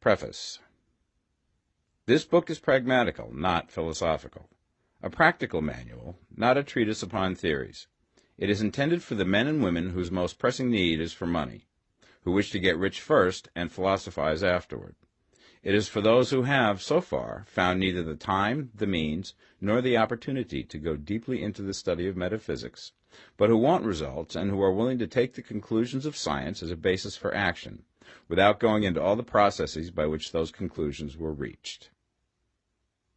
Preface. This book is pragmatical, not philosophical. A practical manual, not a treatise upon theories. It is intended for the men and women whose most pressing need is for money, who wish to get rich first and philosophize afterward. It is for those who have, so far, found neither the time, the means, nor the opportunity to go deeply into the study of metaphysics, but who want results and who are willing to take the conclusions of science as a basis for action, without going into all the processes by which those conclusions were reached.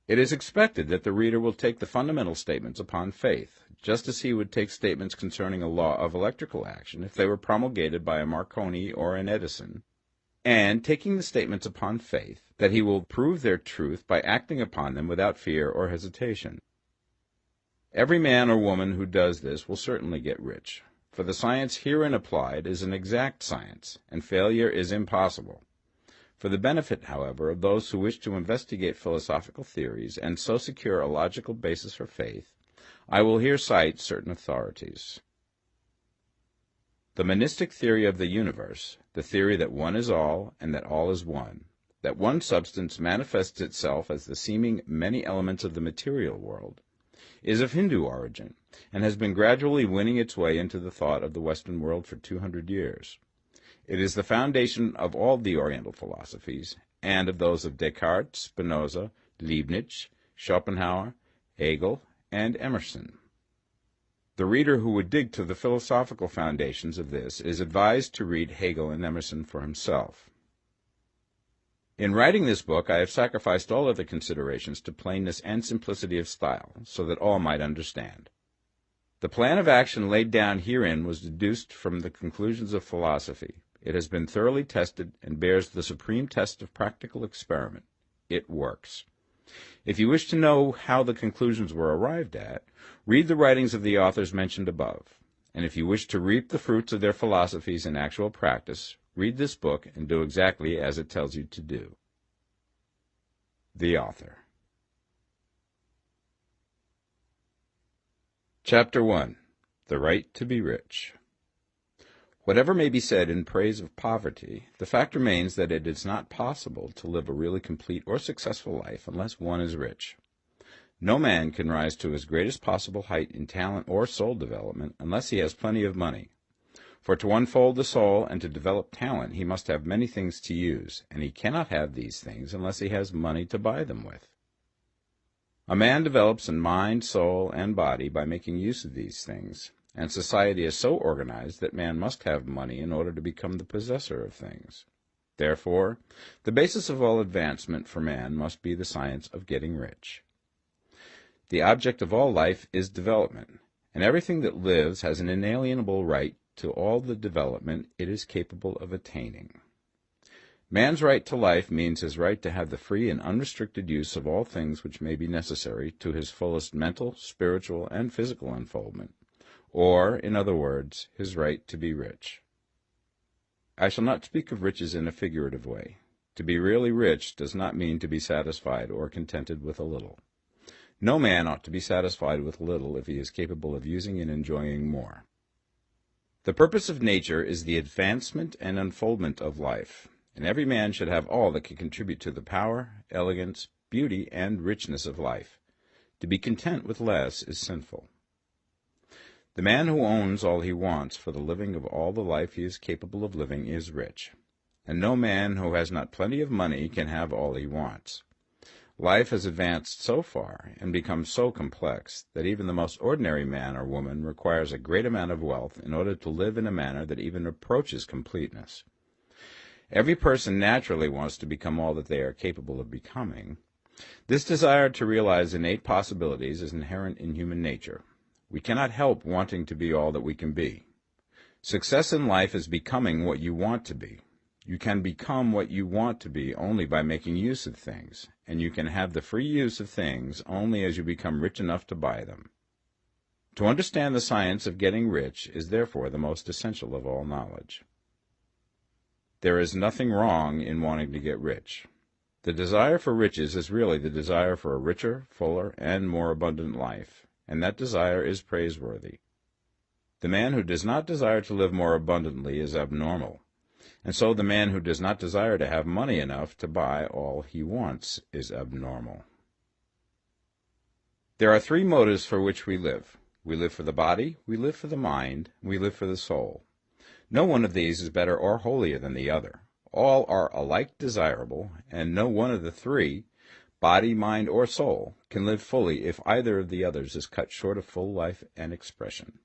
It is expected that the reader will take the fundamental statements upon faith, just as he would take statements concerning a law of electrical action if they were promulgated by a Marconi or an Edison, and, taking the statements upon faith, that he will prove their truth by acting upon them without fear or hesitation. Every man or woman who does this will certainly get rich, for the science herein applied is an exact science, and failure is impossible. For the benefit, however, of those who wish to investigate philosophical theories and so secure a logical basis for faith, I will here cite certain authorities. The monistic theory of the universe, the theory that one is all and that all is one, that one substance manifests itself as the seeming many elements of the material world, is of Hindu origin and has been gradually winning its way into the thought of the Western world for 200 years. It is the foundation of all the Oriental philosophies, and of those of Descartes, Spinoza, Leibniz, Schopenhauer, Hegel, and Emerson. The reader who would dig to the philosophical foundations of this is advised to read Hegel and Emerson for himself. In writing this book, I have sacrificed all other considerations to plainness and simplicity of style, so that all might understand. The plan of action laid down herein was deduced from the conclusions of philosophy. It has been thoroughly tested and bears the supreme test of practical experiment. It works. If you wish to know how the conclusions were arrived at, read the writings of the authors mentioned above. And if you wish to reap the fruits of their philosophies in actual practice, read this book and do exactly as it tells you to do. The author. Chapter 1. The Right to be Rich. Whatever may be said in praise of poverty, the fact remains that it is not possible to live a really complete or successful life unless one is rich. No man can rise to his greatest possible height in talent or soul development unless he has plenty of money. For to unfold the soul and to develop talent he must have many things to use, and he cannot have these things unless he has money to buy them with. A man develops in mind, soul, and body by making use of these things, and society is so organized that man must have money in order to become the possessor of things. Therefore, the basis of all advancement for man must be the science of getting rich. The object of all life is development, and everything that lives has an inalienable right to all the development it is capable of attaining. Man's right to life means his right to have the free and unrestricted use of all things which may be necessary to his fullest mental, spiritual, and physical unfoldment, or, in other words, his right to be rich. I shall not speak of riches in a figurative way. To be really rich does not mean to be satisfied or contented with a little. No man ought to be satisfied with little if he is capable of using and enjoying more. The purpose of nature is the advancement and unfoldment of life, and every man should have all that can contribute to the power, elegance, beauty, and richness of life. To be content with less is sinful. The man who owns all he wants for the living of all the life he is capable of living is rich, and no man who has not plenty of money can have all he wants. Life has advanced so far and become so complex that even the most ordinary man or woman requires a great amount of wealth in order to live in a manner that even approaches completeness. Every person naturally wants to become all that they are capable of becoming. This desire to realize innate possibilities is inherent in human nature. We cannot help wanting to be all that we can be. Success in life is becoming what you want to be. You can become what you want to be only by making use of things, and you can have the free use of things only as you become rich enough to buy them. To understand the science of getting rich is therefore the most essential of all knowledge. There is nothing wrong in wanting to get rich. The desire for riches is really the desire for a richer, fuller, and more abundant life, and that desire is praiseworthy. The man who does not desire to live more abundantly is abnormal. And so the man who does not desire to have money enough to buy all he wants is abnormal. There are three motives for which we live. We live for the body, we live for the mind, we live for the soul. No one of these is better or holier than the other. All are alike desirable, and no one of the three, body, mind, or soul, can live fully if either of the others is cut short of full life and expression.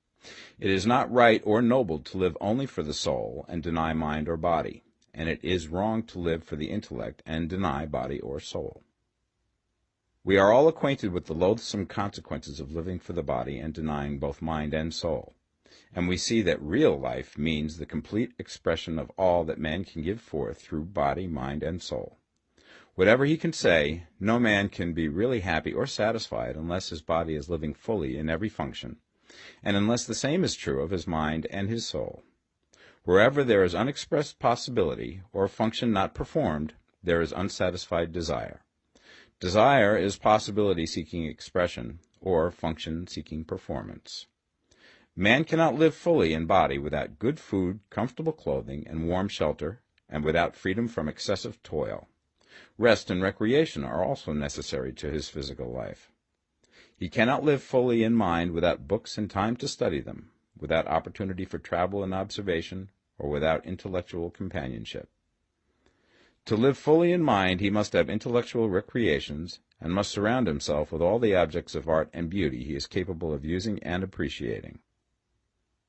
It is not right or noble to live only for the soul and deny mind or body, and it is wrong to live for the intellect and deny body or soul. We are all acquainted with the loathsome consequences of living for the body and denying both mind and soul, and we see that real life means the complete expression of all that man can give forth through body, mind, and soul. Whatever he can say, no man can be really happy or satisfied unless his body is living fully in every function, and unless the same is true of his mind and his soul. Wherever there is unexpressed possibility, or function not performed, there is unsatisfied desire. Desire is possibility seeking expression, or function seeking performance. Man cannot live fully in body without good food, comfortable clothing, and warm shelter, and without freedom from excessive toil. Rest and recreation are also necessary to his physical life. He cannot live fully in mind without books and time to study them, without opportunity for travel and observation, or without intellectual companionship. To live fully in mind, he must have intellectual recreations, and must surround himself with all the objects of art and beauty he is capable of using and appreciating.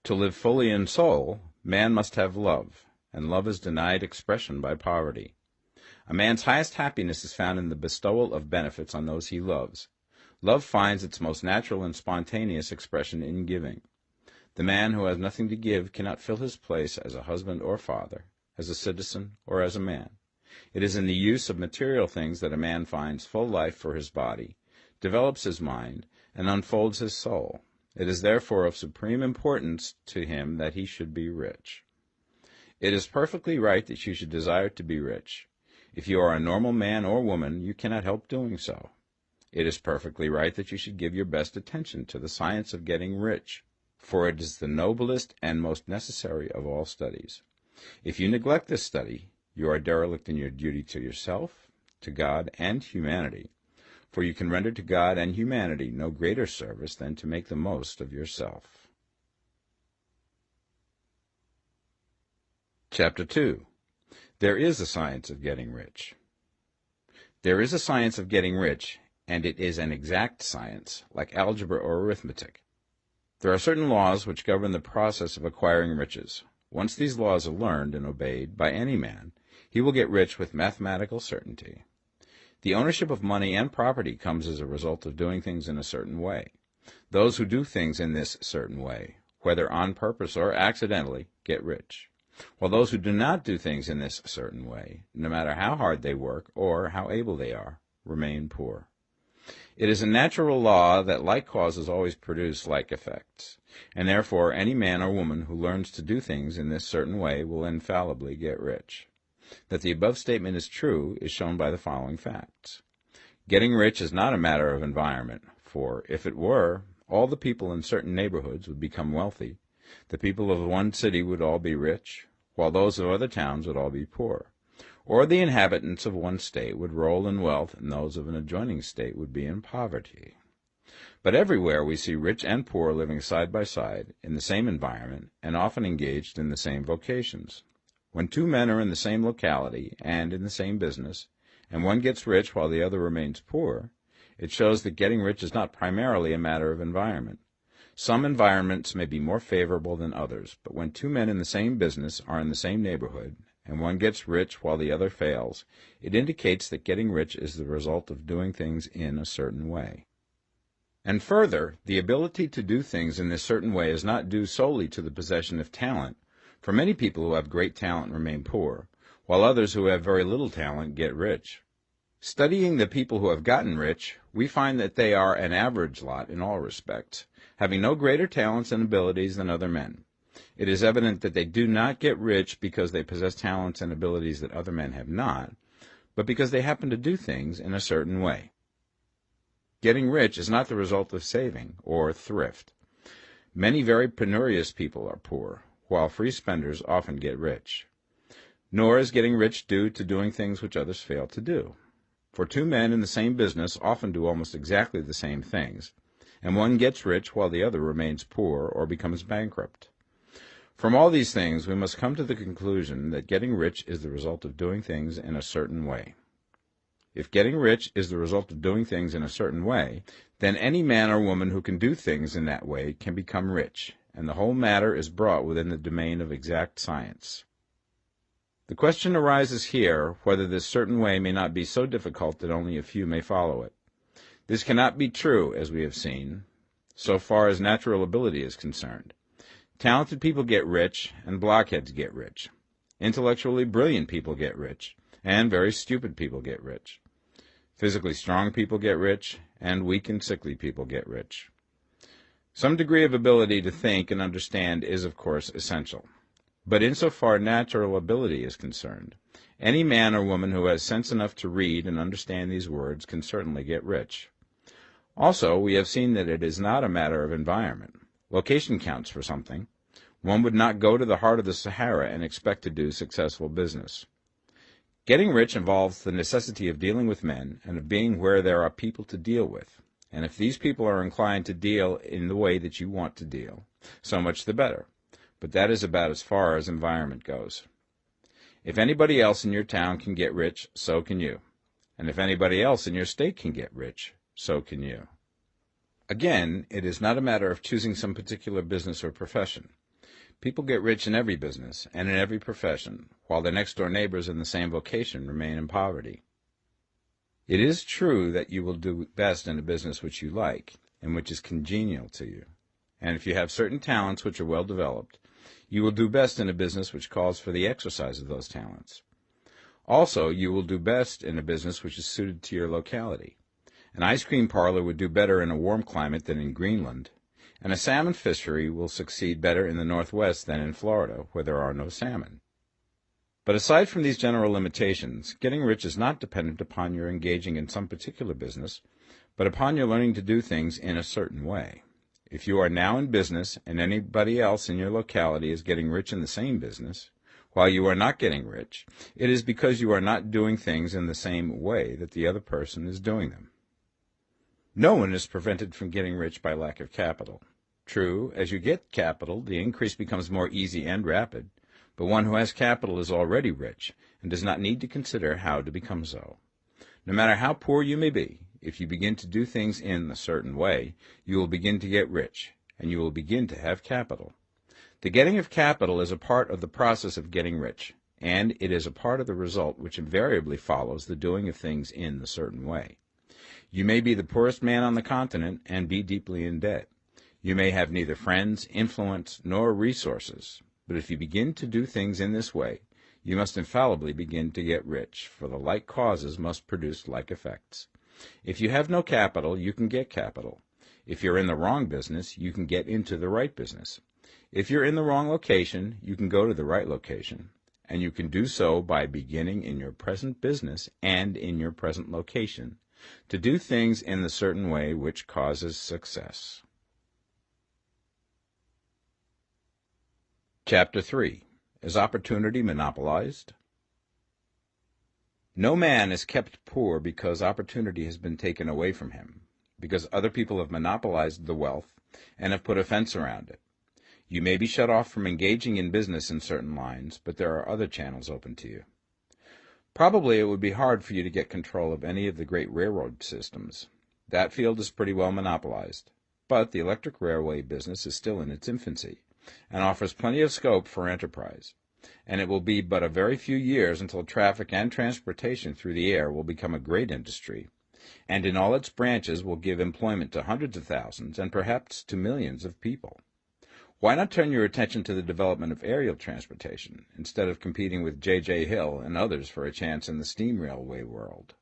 To live fully in soul, man must have love, and love is denied expression by poverty. A man's highest happiness is found in the bestowal of benefits on those he loves. Love finds its most natural and spontaneous expression in giving. The man who has nothing to give cannot fill his place as a husband or father, as a citizen or as a man. It is in the use of material things that a man finds full life for his body, develops his mind, and unfolds his soul. It is therefore of supreme importance to him that he should be rich. It is perfectly right that you should desire to be rich. If you are a normal man or woman, you cannot help doing so. It is perfectly right that you should give your best attention to the science of getting rich, for it is the noblest and most necessary of all studies. If you neglect this study, you are derelict in your duty to yourself, to God, and humanity, for you can render to God and humanity no greater service than to make the most of yourself. Chapter 2. There is a science of getting rich. There is a science of getting rich, and it is an exact science, like algebra or arithmetic. There are certain laws which govern the process of acquiring riches. Once these laws are learned and obeyed by any man, he will get rich with mathematical certainty. The ownership of money and property comes as a result of doing things in a certain way. Those who do things in this certain way, whether on purpose or accidentally, get rich, while those who do not do things in this certain way, no matter how hard they work or how able they are, remain poor. It is a natural law that like causes always produce like effects, and therefore any man or woman who learns to do things in this certain way will infallibly get rich. That the above statement is true is shown by the following facts. Getting rich is not a matter of environment, for if it were, all the people in certain neighborhoods would become wealthy. The people of one city would all be rich, while those of other towns would all be poor. Or the inhabitants of one state would roll in wealth, and those of an adjoining state would be in poverty. But everywhere we see rich and poor living side by side, in the same environment, and often engaged in the same vocations. When two men are in the same locality and in the same business, and one gets rich while the other remains poor, it shows that getting rich is not primarily a matter of environment. Some environments may be more favorable than others, but when two men in the same business are in the same neighborhood, and one gets rich while the other fails, it indicates that getting rich is the result of doing things in a certain way. And further, the ability to do things in this certain way is not due solely to the possession of talent, for many people who have great talent remain poor, while others who have very little talent get rich. Studying the people who have gotten rich, we find that they are an average lot in all respects, having no greater talents and abilities than other men. It is evident that they do not get rich because they possess talents and abilities that other men have not, but because they happen to do things in a certain way. Getting rich is not the result of saving or thrift. Many very penurious people are poor, while free spenders often get rich. Nor is getting rich due to doing things which others fail to do. For two men in the same business often do almost exactly the same things, and one gets rich while the other remains poor or becomes bankrupt. From all these things, we must come to the conclusion that getting rich is the result of doing things in a certain way. If getting rich is the result of doing things in a certain way, then any man or woman who can do things in that way can become rich, and the whole matter is brought within the domain of exact science. The question arises here whether this certain way may not be so difficult that only a few may follow it. This cannot be true, as we have seen, so far as natural ability is concerned. Talented people get rich, and blockheads get rich. Intellectually brilliant people get rich, and very stupid people get rich. Physically strong people get rich, and weak and sickly people get rich. Some degree of ability to think and understand is, of course, essential. But insofar natural ability is concerned, any man or woman who has sense enough to read and understand these words can certainly get rich. Also, we have seen that it is not a matter of environment. Location counts for something. One would not go to the heart of the Sahara and expect to do successful business. Getting rich involves the necessity of dealing with men and of being where there are people to deal with. And if these people are inclined to deal in the way that you want to deal, so much the better. But that is about as far as environment goes. If anybody else in your town can get rich, so can you. And if anybody else in your state can get rich, so can you. Again, it is not a matter of choosing some particular business or profession. People get rich in every business and in every profession, while their next-door neighbors in the same vocation remain in poverty. It is true that you will do best in a business which you like and which is congenial to you. And if you have certain talents which are well developed, you will do best in a business which calls for the exercise of those talents. Also, you will do best in a business which is suited to your locality. An ice cream parlor would do better in a warm climate than in Greenland, and a salmon fishery will succeed better in the Northwest than in Florida, where there are no salmon. But aside from these general limitations, getting rich is not dependent upon your engaging in some particular business, but upon your learning to do things in a certain way. If you are now in business and anybody else in your locality is getting rich in the same business, while you are not getting rich, it is because you are not doing things in the same way that the other person is doing them. No one is prevented from getting rich by lack of capital. True, as you get capital, the increase becomes more easy and rapid, but one who has capital is already rich and does not need to consider how to become so. No matter how poor you may be, if you begin to do things in a certain way, you will begin to get rich, and you will begin to have capital. The getting of capital is a part of the process of getting rich, and it is a part of the result which invariably follows the doing of things in the certain way. You may be the poorest man on the continent and be deeply in debt. You may have neither friends, influence, nor resources, but if you begin to do things in this way, you must infallibly begin to get rich, for the like causes must produce like effects. If you have no capital, you can get capital. If you're in the wrong business, you can get into the right business. If you're in the wrong location, you can go to the right location, and you can do so by beginning in your present business and in your present location, to do things in the certain way which causes success. Chapter 3. Is Opportunity Monopolized? No man is kept poor because opportunity has been taken away from him, because other people have monopolized the wealth and have put a fence around it. You may be shut off from engaging in business in certain lines, but there are other channels open to you. Probably it would be hard for you to get control of any of the great railroad systems. That field is pretty well monopolized, but the electric railway business is still in its infancy and offers plenty of scope for enterprise, and it will be but a very few years until traffic and transportation through the air will become a great industry, and in all its branches will give employment to hundreds of thousands and perhaps to millions of people. Why not turn your attention to the development of aerial transportation, instead of competing with J.J. Hill and others for a chance in the steam railway world?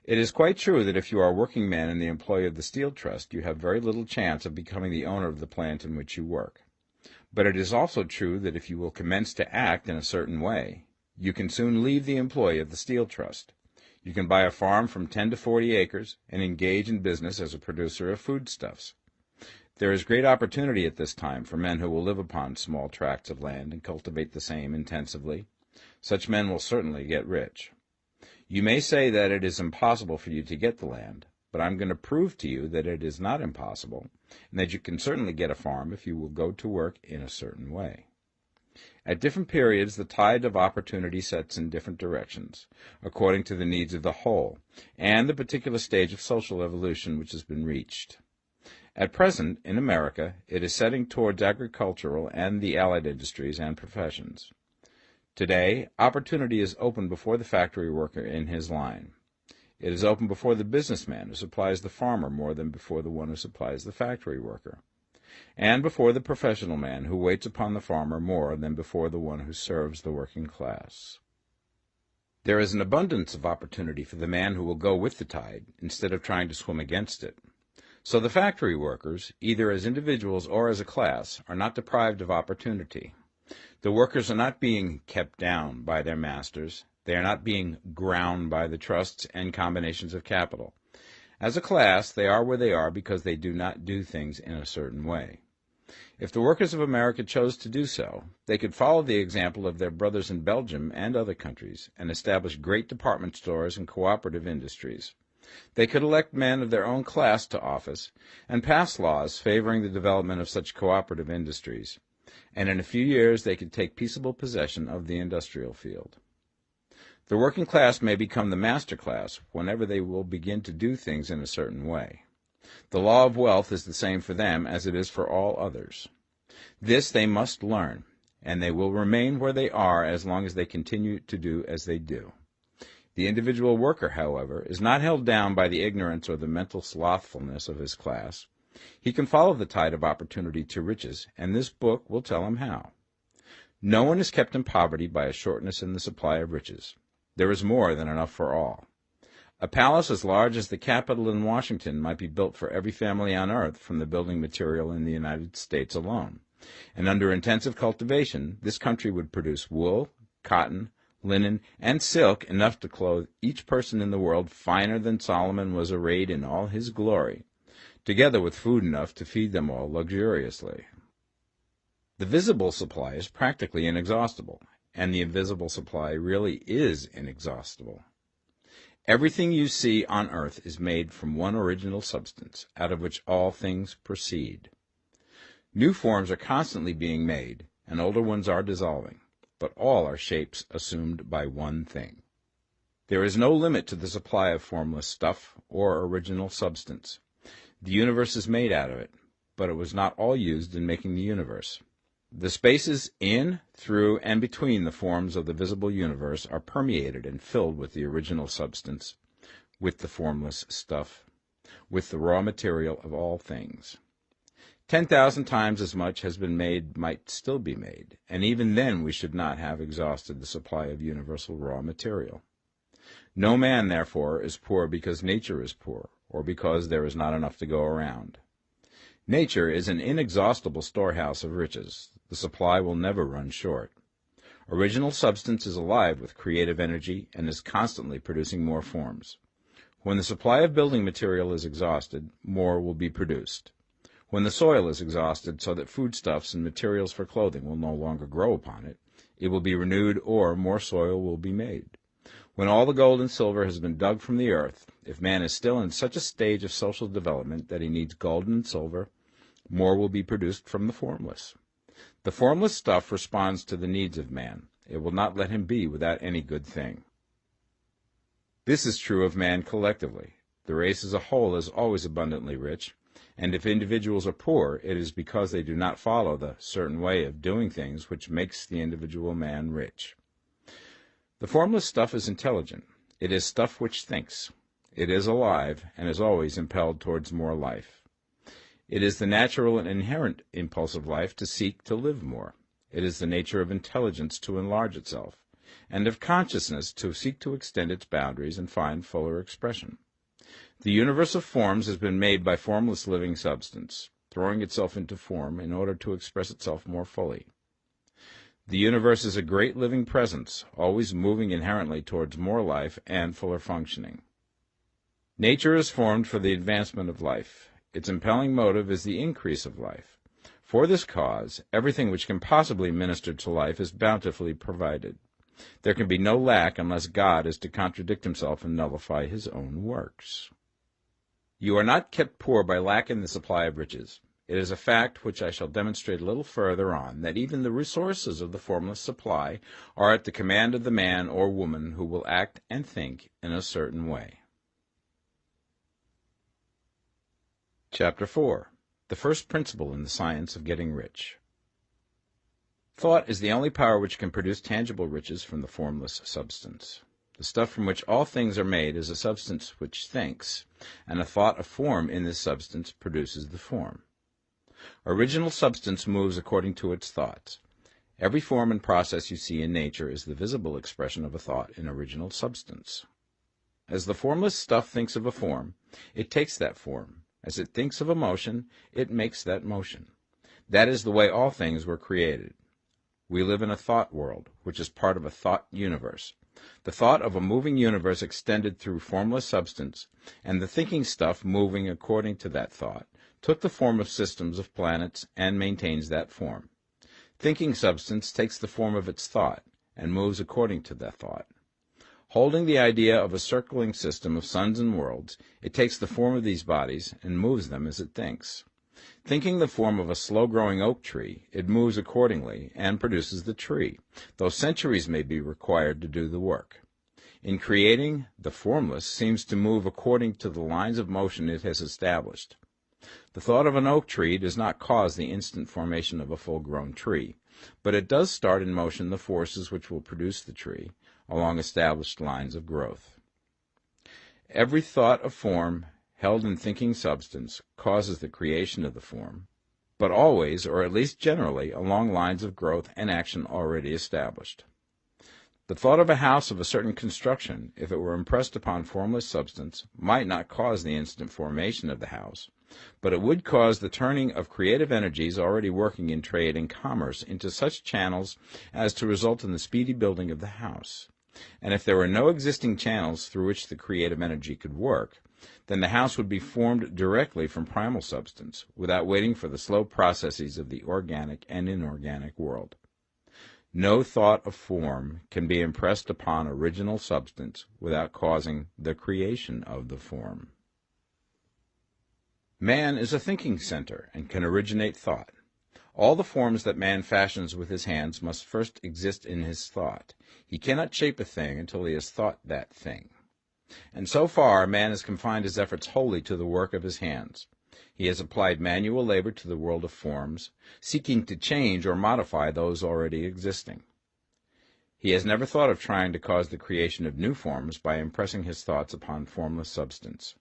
It is quite true that if you are a working man in the employ of the Steel Trust, you have very little chance of becoming the owner of the plant in which you work. But it is also true that if you will commence to act in a certain way, you can soon leave the employ of the Steel Trust. You can buy a farm from 10 to 40 acres and engage in business as a producer of foodstuffs. There is great opportunity at this time for men who will live upon small tracts of land and cultivate the same intensively. Such men will certainly get rich. You may say that it is impossible for you to get the land, but I'm going to prove to you that it is not impossible, and that you can certainly get a farm if you will go to work in a certain way. At different periods, the tide of opportunity sets in different directions, according to the needs of the whole, and the particular stage of social evolution which has been reached. At present, in America, it is setting towards agricultural and the allied industries and professions. Today, opportunity is open before the factory worker in his line. It is open before the businessman who supplies the farmer more than before the one who supplies the factory worker, and before the professional man who waits upon the farmer more than before the one who serves the working class. There is an abundance of opportunity for the man who will go with the tide instead of trying to swim against it. So the factory workers, either as individuals or as a class, are not deprived of opportunity. The workers are not being kept down by their masters. They are not being ground by the trusts and combinations of capital. As a class, they are where they are because they do not do things in a certain way. If the workers of America chose to do so, they could follow the example of their brothers in Belgium and other countries and establish great department stores and cooperative industries. They could elect men of their own class to office and pass laws favoring the development of such cooperative industries, and in a few years they could take peaceable possession of the industrial field. The working class may become the master class whenever they will begin to do things in a certain way. The law of wealth is the same for them as it is for all others. This they must learn, and they will remain where they are as long as they continue to do as they do. The individual worker, however, is not held down by the ignorance or the mental slothfulness of his class. He can follow the tide of opportunity to riches, and this book will tell him how. No one is kept in poverty by a shortness in the supply of riches. There is more than enough for all. A palace as large as the Capitol in Washington might be built for every family on earth from the building material in the United States alone. And under intensive cultivation, this country would produce wool, cotton, linen, and silk enough to clothe each person in the world finer than Solomon was arrayed in all his glory, together with food enough to feed them all luxuriously. The visible supply is practically inexhaustible, and the invisible supply really is inexhaustible. Everything you see on earth is made from one original substance, out of which all things proceed. New forms are constantly being made, and older ones are dissolving, but all are shapes assumed by one thing. There is no limit to the supply of formless stuff or original substance. The universe is made out of it, but it was not all used in making the universe. The spaces in, through, and between the forms of the visible universe are permeated and filled with the original substance, with the formless stuff, with the raw material of all things. 10,000 times as much has been made might still be made, and even then we should not have exhausted the supply of universal raw material. No man, therefore, is poor because nature is poor, or because there is not enough to go around. Nature is an inexhaustible storehouse of riches. The supply will never run short. Original substance is alive with creative energy and is constantly producing more forms. When the supply of building material is exhausted, more will be produced. When the soil is exhausted so that foodstuffs and materials for clothing will no longer grow upon it, it will be renewed or more soil will be made. When all the gold and silver has been dug from the earth, if man is still in such a stage of social development that he needs gold and silver, more will be produced from the formless. The formless stuff responds to the needs of man. It will not let him be without any good thing. This is true of man collectively. The race as a whole is always abundantly rich, and if individuals are poor, it is because they do not follow the certain way of doing things which makes the individual man rich. The formless stuff is intelligent. It is stuff which thinks. It is alive, and is always impelled towards more life. It is the natural and inherent impulse of life to seek to live more. It is the nature of intelligence to enlarge itself, and of consciousness to seek to extend its boundaries and find fuller expression. The universe of forms has been made by formless living substance, throwing itself into form in order to express itself more fully. The universe is a great living presence, always moving inherently towards more life and fuller functioning. Nature is formed for the advancement of life. Its impelling motive is the increase of life. For this cause, everything which can possibly minister to life is bountifully provided. There can be no lack unless God is to contradict himself and nullify his own works. You are not kept poor by lack in the supply of riches. It is a fact which I shall demonstrate a little further on, that even the resources of the formless supply are at the command of the man or woman who will act and think in a certain way. Chapter 4. The first principle in the science of getting rich. Thought is the only power which can produce tangible riches from the formless substance. The stuff from which all things are made is a substance which thinks, and a thought of form in this substance produces the form. Original substance moves according to its thoughts. Every form and process you see in nature is the visible expression of a thought in original substance. As the formless stuff thinks of a form, it takes that form. As it thinks of a motion, it makes that motion. That is the way all things were created. We live in a thought world, which is part of a thought universe. The thought of a moving universe extended through formless substance, and the thinking stuff moving according to that thought, took the form of systems of planets and maintains that form. Thinking substance takes the form of its thought and moves according to that thought. Holding the idea of a circling system of suns and worlds, it takes the form of these bodies and moves them as it thinks. Thinking the form of a slow-growing oak tree, it moves accordingly and produces the tree, though centuries may be required to do the work. In creating, the formless seems to move according to the lines of motion it has established. The thought of an oak tree does not cause the instant formation of a full-grown tree, but it does start in motion the forces which will produce the tree, along established lines of growth. Every thought of form held in thinking substance causes the creation of the form, but always, or at least generally, along lines of growth and action already established. The thought of a house of a certain construction, if it were impressed upon formless substance, might not cause the instant formation of the house, but it would cause the turning of creative energies already working in trade and commerce into such channels as to result in the speedy building of the house. And if there were no existing channels through which the creative energy could work, then the house would be formed directly from primal substance, without waiting for the slow processes of the organic and inorganic world. No thought of form can be impressed upon original substance without causing the creation of the form. Man is a thinking center and can originate thought. All the forms that man fashions with his hands must first exist in his thought. He cannot shape a thing until he has thought that thing. And so far, man has confined his efforts wholly to the work of his hands. He has applied manual labor to the world of forms, seeking to change or modify those already existing. He has never thought of trying to cause the creation of new forms by impressing his thoughts upon formless substance.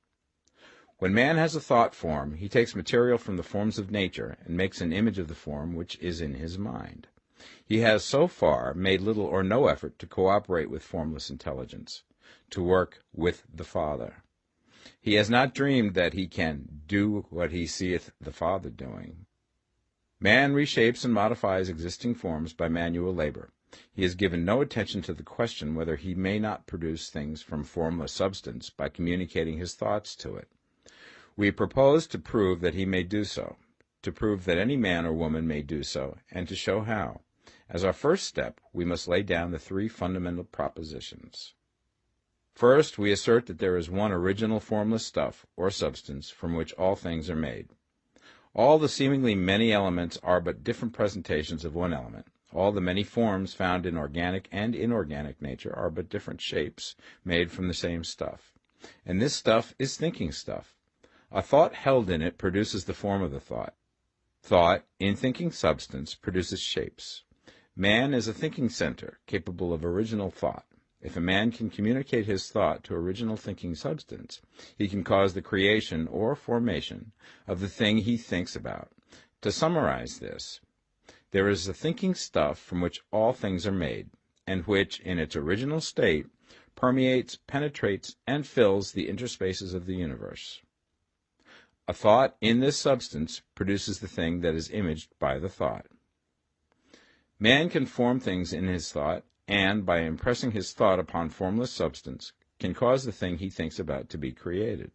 When man has a thought form, he takes material from the forms of nature and makes an image of the form which is in his mind. He has so far made little or no effort to cooperate with formless intelligence, to work with the Father. He has not dreamed that he can do what he seeth the Father doing. Man reshapes and modifies existing forms by manual labor. He has given no attention to the question whether he may not produce things from formless substance by communicating his thoughts to it. We propose to prove that he may do so, to prove that any man or woman may do so, and to show how. As our first step, we must lay down the three fundamental propositions. First, we assert that there is one original formless stuff, or substance, from which all things are made. All the seemingly many elements are but different presentations of one element. All the many forms found in organic and inorganic nature are but different shapes made from the same stuff. And this stuff is thinking stuff. A thought held in it produces the form of the thought. Thought, in thinking substance, produces shapes. Man is a thinking center, capable of original thought. If a man can communicate his thought to original thinking substance, he can cause the creation or formation of the thing he thinks about. To summarize this, there is a thinking stuff from which all things are made, and which, in its original state, permeates, penetrates, and fills the interspaces of the universe. A thought in this substance produces the thing that is imaged by the thought. Man can form things in his thought, and, by impressing his thought upon formless substance, can cause the thing he thinks about to be created.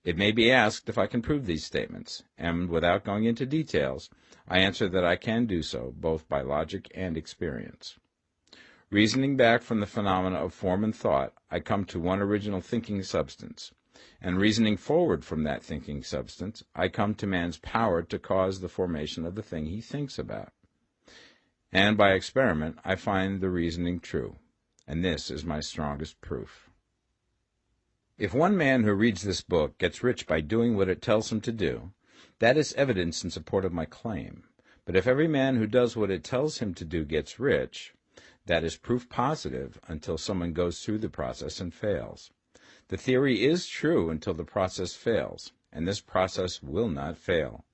It may be asked if I can prove these statements, and without going into details, I answer that I can do so, both by logic and experience. Reasoning back from the phenomena of form and thought, I come to one original thinking substance. And reasoning forward from that thinking substance, I come to man's power to cause the formation of the thing he thinks about. And by experiment, I find the reasoning true. And this is my strongest proof. If one man who reads this book gets rich by doing what it tells him to do, that is evidence in support of my claim. But if every man who does what it tells him to do gets rich, that is proof positive until someone goes through the process and fails. The theory is true until the process fails, and this process will not fail.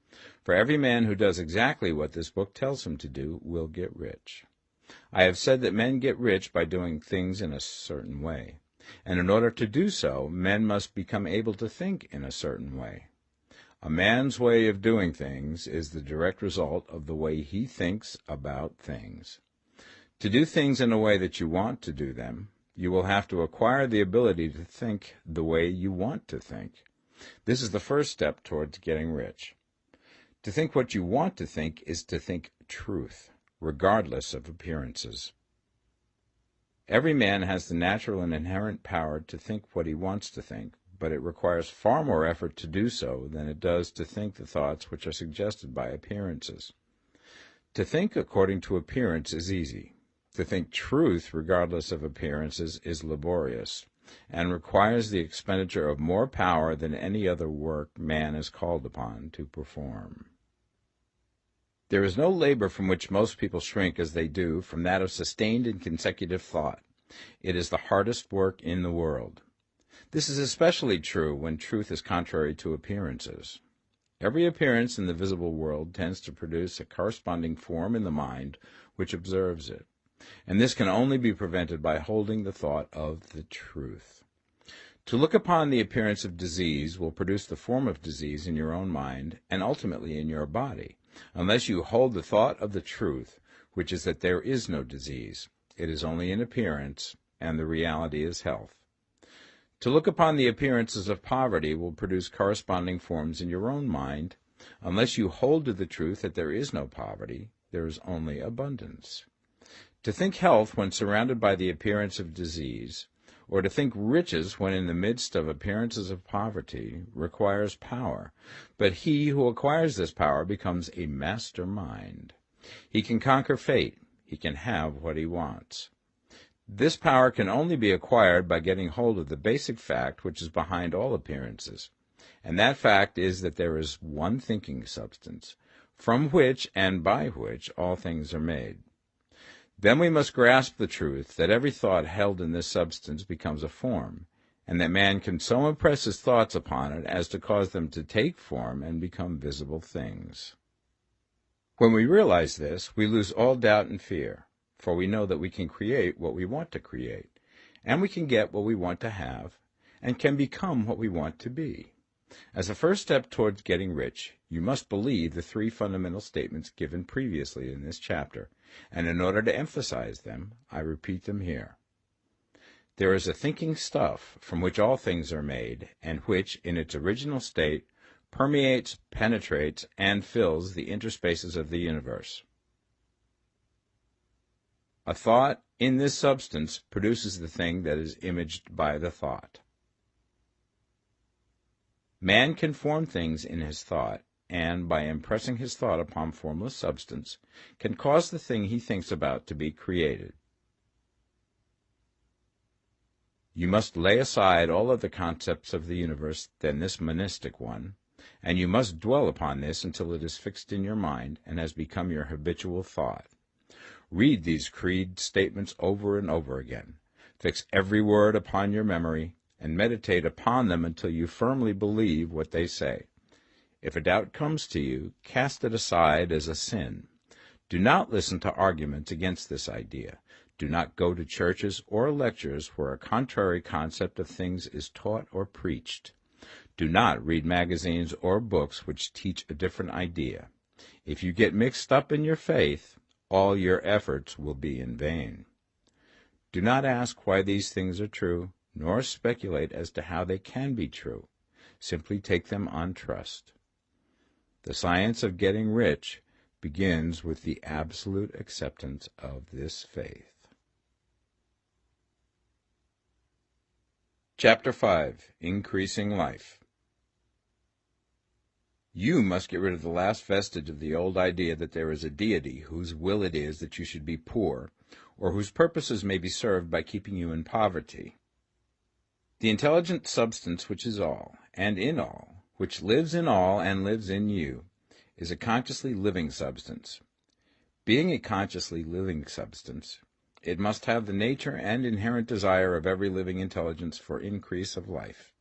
For every man who does exactly what this book tells him to do will get rich. I have said that men get rich by doing things in a certain way, and in order to do so, men must become able to think in a certain way. A man's way of doing things is the direct result of the way he thinks about things. To do things in a way that you want to do them, you will have to acquire the ability to think the way you want to think. This is the first step towards getting rich. To think what you want to think is to think truth, regardless of appearances. Every man has the natural and inherent power to think what he wants to think, but it requires far more effort to do so than it does to think the thoughts which are suggested by appearances. To think according to appearance is easy. To think truth regardless of appearances is laborious, and requires the expenditure of more power than any other work man is called upon to perform. There is no labor from which most people shrink as they do from that of sustained and consecutive thought. It is the hardest work in the world. This is especially true when truth is contrary to appearances. Every appearance in the visible world tends to produce a corresponding form in the mind which observes it, and this can only be prevented by holding the thought of the truth. To look upon the appearance of disease will produce the form of disease in your own mind and ultimately in your body, unless you hold the thought of the truth, which is that there is no disease. It is only an appearance, and the reality is health. To look upon the appearances of poverty will produce corresponding forms in your own mind, unless you hold to the truth that there is no poverty, there is only abundance. To think health when surrounded by the appearance of disease, or to think riches when in the midst of appearances of poverty, requires power, but he who acquires this power becomes a master mind. He can conquer fate. He can have what he wants. This power can only be acquired by getting hold of the basic fact which is behind all appearances, and that fact is that there is one thinking substance, from which and by which all things are made. Then we must grasp the truth that every thought held in this substance becomes a form, and that man can so impress his thoughts upon it as to cause them to take form and become visible things. When we realize this, we lose all doubt and fear, for we know that we can create what we want to create, and we can get what we want to have, and can become what we want to be. As a first step towards getting rich, you must believe the three fundamental statements given previously in this chapter, and in order to emphasize them, I repeat them here. There is a thinking stuff from which all things are made, and which, in its original state, permeates, penetrates, and fills the interspaces of the universe. A thought in this substance produces the thing that is imaged by the thought. Man can form things in his thought, and, by impressing his thought upon formless substance, can cause the thing he thinks about to be created. You must lay aside all other concepts of the universe than this monistic one, and you must dwell upon this until it is fixed in your mind and has become your habitual thought. Read these creed statements over and over again. Fix every word upon your memory, and meditate upon them until you firmly believe what they say. If a doubt comes to you, cast it aside as a sin. Do not listen to arguments against this idea. Do not go to churches or lectures where a contrary concept of things is taught or preached. Do not read magazines or books which teach a different idea. If you get mixed up in your faith, all your efforts will be in vain. Do not ask why these things are true, nor speculate as to how they can be true. Simply take them on trust. The science of getting rich begins with the absolute acceptance of this faith. Chapter 5. Increasing Life. You must get rid of the last vestige of the old idea that there is a deity whose will it is that you should be poor, or whose purposes may be served by keeping you in poverty. The intelligent substance which is all, and in all, which lives in all and lives in you, is a consciously living substance. Being a consciously living substance, it must have the nature and inherent desire of every living intelligence for increase of life.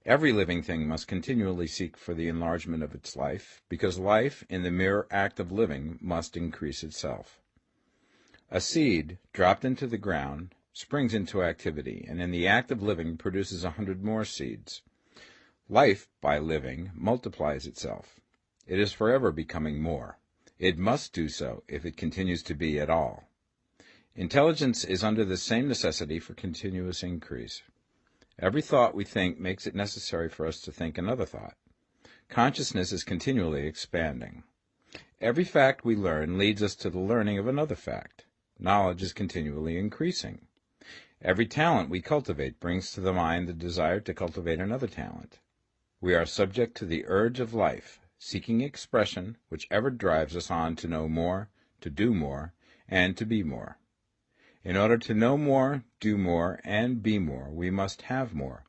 Every living thing must continually seek for the enlargement of its life, because life, in the mere act of living, must increase itself. A seed, dropped into the ground, springs into activity, and in the act of living produces 100 more seeds. Life, by living, multiplies itself. It is forever becoming more. It must do so if it continues to be at all. Intelligence is under the same necessity for continuous increase. Every thought we think makes it necessary for us to think another thought. Consciousness is continually expanding. Every fact we learn leads us to the learning of another fact. Knowledge is continually increasing. Every talent we cultivate brings to the mind the desire to cultivate another talent. We are subject to the urge of life, seeking expression, which ever drives us on to know more, to do more, and to be more. In order to know more, do more, and be more, we must have more.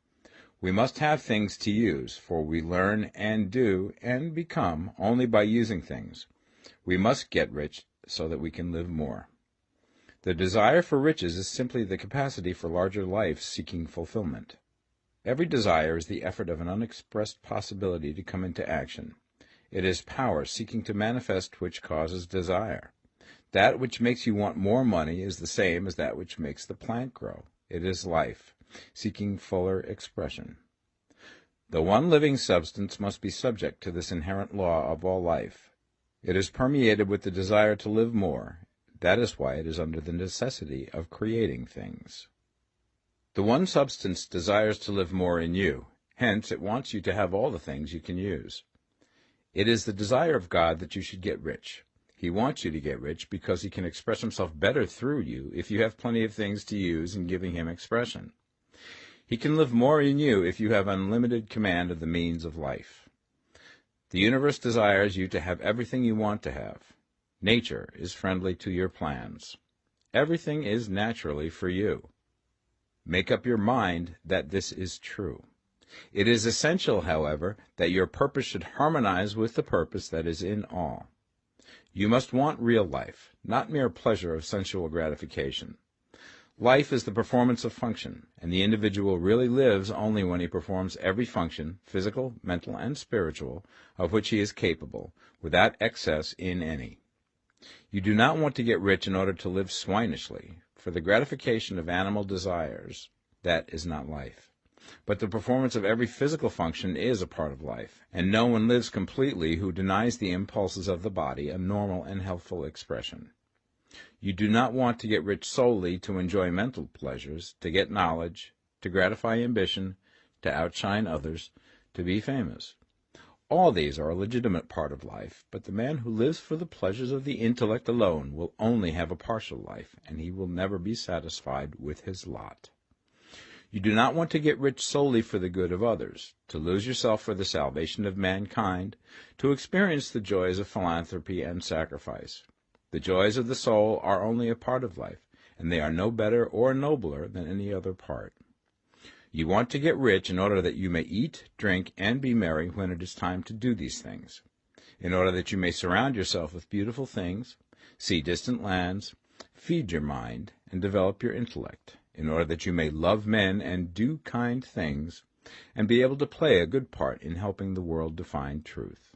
We must have things to use, for we learn and do and become only by using things. We must get rich so that we can live more. The desire for riches is simply the capacity for larger life seeking fulfillment. Every desire is the effort of an unexpressed possibility to come into action. It is power seeking to manifest which causes desire. That which makes you want more money is the same as that which makes the plant grow. It is life, seeking fuller expression. The one living substance must be subject to this inherent law of all life. It is permeated with the desire to live more. That is why it is under the necessity of creating things. The one substance desires to live more in you. Hence, it wants you to have all the things you can use. It is the desire of God that you should get rich. He wants you to get rich because he can express himself better through you if you have plenty of things to use in giving him expression. He can live more in you if you have unlimited command of the means of life. The universe desires you to have everything you want to have. Nature is friendly to your plans. Everything is naturally for you. Make up your mind that this is true. It is essential, however, that your purpose should harmonize with the purpose that is in all. You must want real life, not mere pleasure of sensual gratification. Life is the performance of function, and the individual really lives only when he performs every function, physical, mental, and spiritual, of which he is capable, without excess in any. You do not want to get rich in order to live swinishly, for the gratification of animal desires, that is not life. But the performance of every physical function is a part of life, and no one lives completely who denies the impulses of the body a normal and healthful expression. You do not want to get rich solely to enjoy mental pleasures, to get knowledge, to gratify ambition, to outshine others, to be famous. All these are a legitimate part of life, but the man who lives for the pleasures of the intellect alone will only have a partial life, and he will never be satisfied with his lot. You do not want to get rich solely for the good of others, to lose yourself for the salvation of mankind, to experience the joys of philanthropy and sacrifice. The joys of the soul are only a part of life, and they are no better or nobler than any other part. You want to get rich in order that you may eat, drink, and be merry when it is time to do these things, in order that you may surround yourself with beautiful things, see distant lands, feed your mind, and develop your intellect, in order that you may love men and do kind things, and be able to play a good part in helping the world to find truth.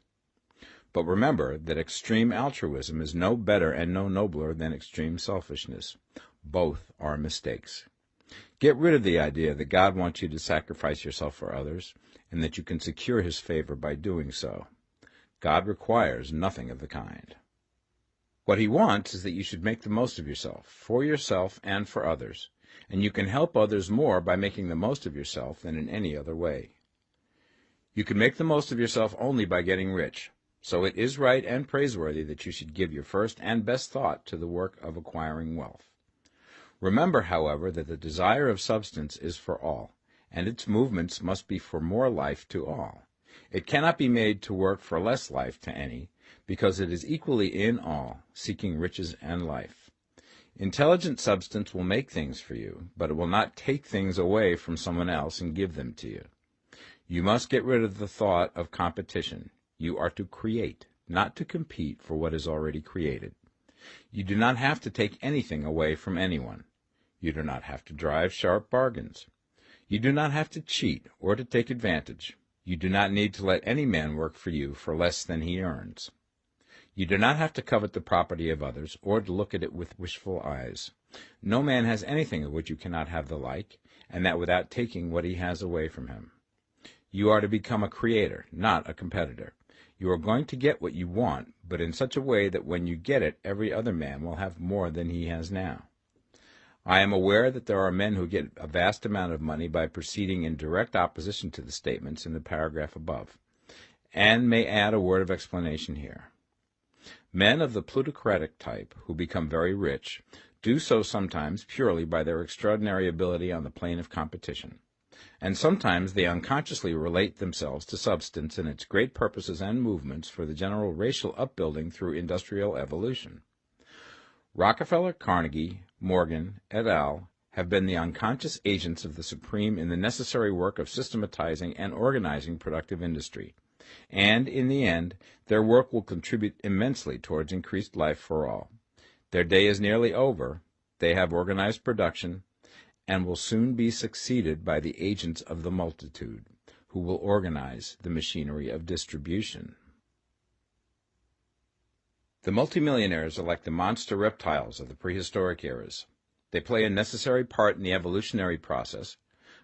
But remember that extreme altruism is no better and no nobler than extreme selfishness. Both are mistakes. Get rid of the idea that God wants you to sacrifice yourself for others, and that you can secure his favor by doing so. God requires nothing of the kind. What he wants is that you should make the most of yourself, for yourself and for others, and you can help others more by making the most of yourself than in any other way. You can make the most of yourself only by getting rich, so it is right and praiseworthy that you should give your first and best thought to the work of acquiring wealth. Remember, however, that the desire of substance is for all, and its movements must be for more life to all. It cannot be made to work for less life to any, because it is equally in all, seeking riches and life. Intelligent substance will make things for you, but it will not take things away from someone else and give them to you. You must get rid of the thought of competition. You are to create, not to compete for what is already created. You do not have to take anything away from anyone. You do not have to drive sharp bargains. You do not have to cheat or to take advantage. You do not need to let any man work for you for less than he earns. You do not have to covet the property of others or to look at it with wishful eyes. No man has anything of which you cannot have the like, and that without taking what he has away from him. You are to become a creator, not a competitor. You are going to get what you want, but in such a way that when you get it, every other man will have more than he has now. I am aware that there are men who get a vast amount of money by proceeding in direct opposition to the statements in the paragraph above, and may add a word of explanation here. Men of the plutocratic type, who become very rich, do so sometimes purely by their extraordinary ability on the plane of competition, and sometimes they unconsciously relate themselves to substance and its great purposes and movements for the general racial upbuilding through industrial evolution. Rockefeller, Carnegie, Morgan, et al. Have been the unconscious agents of the supreme in the necessary work of systematizing and organizing productive industry, and, in the end, their work will contribute immensely towards increased life for all. Their day is nearly over. They have organized production, and will soon be succeeded by the agents of the multitude, who will organize the machinery of distribution. The multimillionaires are like the monster reptiles of the prehistoric eras. They play a necessary part in the evolutionary process,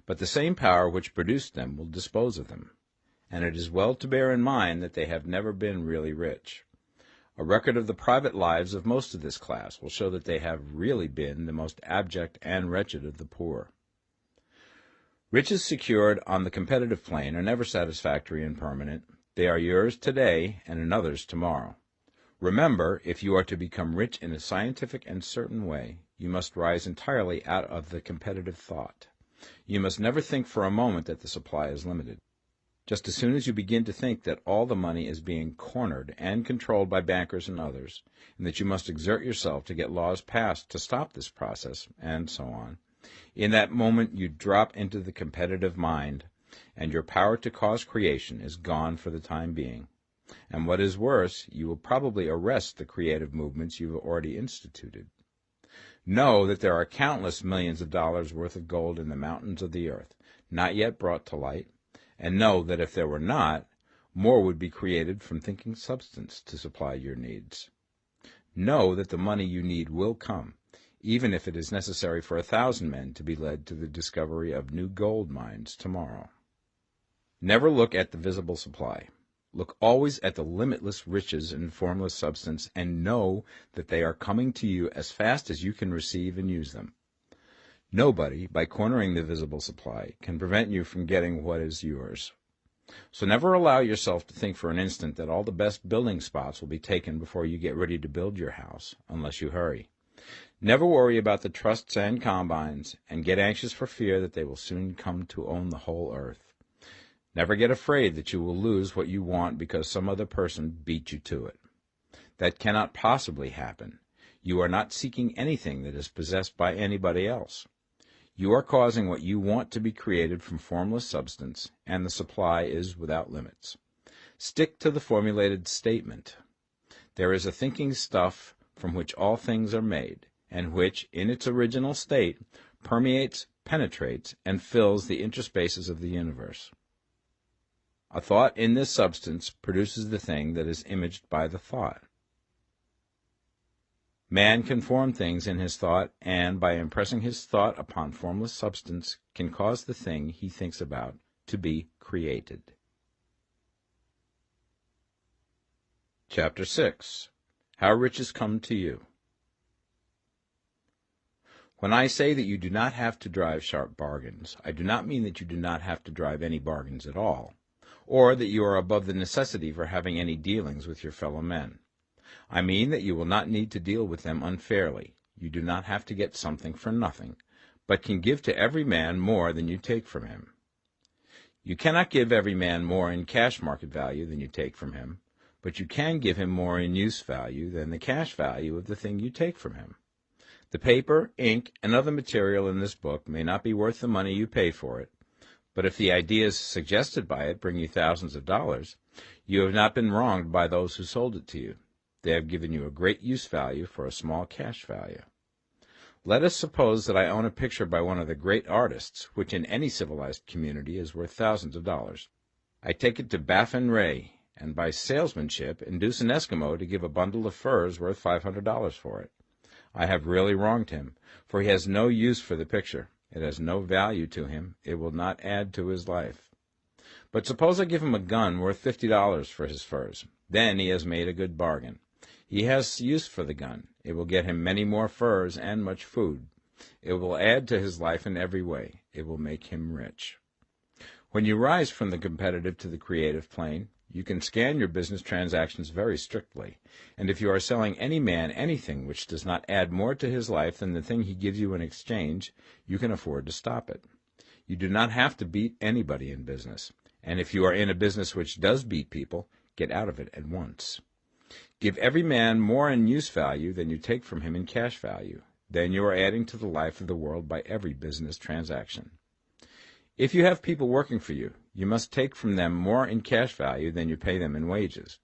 but the same power which produced them will dispose of them, and it is well to bear in mind that they have never been really rich. A record of the private lives of most of this class will show that they have really been the most abject and wretched of the poor. Riches secured on the competitive plane are never satisfactory and permanent. They are yours today and another's tomorrow. Remember, if you are to become rich in a scientific and certain way, you must rise entirely out of the competitive thought. You must never think for a moment that the supply is limited. Just as soon as you begin to think that all the money is being cornered and controlled by bankers and others, and that you must exert yourself to get laws passed to stop this process, and so on, in that moment you drop into the competitive mind, and your power to cause creation is gone for the time being. And what is worse, you will probably arrest the creative movements you have already instituted. Know that there are countless millions of dollars worth of gold in the mountains of the earth, not yet brought to light, and know that if there were not, more would be created from thinking substance to supply your needs. Know that the money you need will come, even if it is necessary for 1,000 men to be led to the discovery of new gold mines tomorrow. Never look at the visible supply. Look always at the limitless riches in formless substance, and know that they are coming to you as fast as you can receive and use them. Nobody, by cornering the visible supply, can prevent you from getting what is yours. So never allow yourself to think for an instant that all the best building spots will be taken before you get ready to build your house, unless you hurry. Never worry about the trusts and combines, and get anxious for fear that they will soon come to own the whole earth. Never get afraid that you will lose what you want because some other person beat you to it. That cannot possibly happen. You are not seeking anything that is possessed by anybody else. You are causing what you want to be created from formless substance, and the supply is without limits. Stick to the formulated statement. There is a thinking stuff from which all things are made, and which, in its original state, permeates, penetrates, and fills the interspaces of the universe. A thought in this substance produces the thing that is imaged by the thought. Man can form things in his thought, and by impressing his thought upon formless substance, can cause the thing he thinks about to be created. Chapter 6. How Riches Come to You. When I say that you do not have to drive sharp bargains, I do not mean that you do not have to drive any bargains at all, or that you are above the necessity for having any dealings with your fellow men. I mean that you will not need to deal with them unfairly. You do not have to get something for nothing, but can give to every man more than you take from him. You cannot give every man more in cash market value than you take from him, but you can give him more in use value than the cash value of the thing you take from him. The paper, ink, and other material in this book may not be worth the money you pay for it, but if the ideas suggested by it bring you thousands of dollars, you have not been wronged by those who sold it to you. They have given you a great use value for a small cash value. Let us suppose that I own a picture by one of the great artists, which in any civilized community is worth thousands of dollars. I take it to Baffin Ray, and by salesmanship induce an Eskimo to give a bundle of furs worth $500 for it. I have really wronged him, for he has no use for the picture. It has no value to him. It will not add to his life. But suppose I give him a gun worth $50 for his furs. Then he has made a good bargain. He has use for the gun. It will get him many more furs and much food. It will add to his life in every way. It will make him rich. When you rise from the competitive to the creative plane, you can scan your business transactions very strictly, and if you are selling any man anything which does not add more to his life than the thing he gives you in exchange, you can afford to stop it. You do not have to beat anybody in business, and if you are in a business which does beat people, get out of it at once. Give every man more in use value than you take from him in cash value. Then you are adding to the life of the world by every business transaction. If you have people working for you, you must take from them more in cash value than you pay them in wages.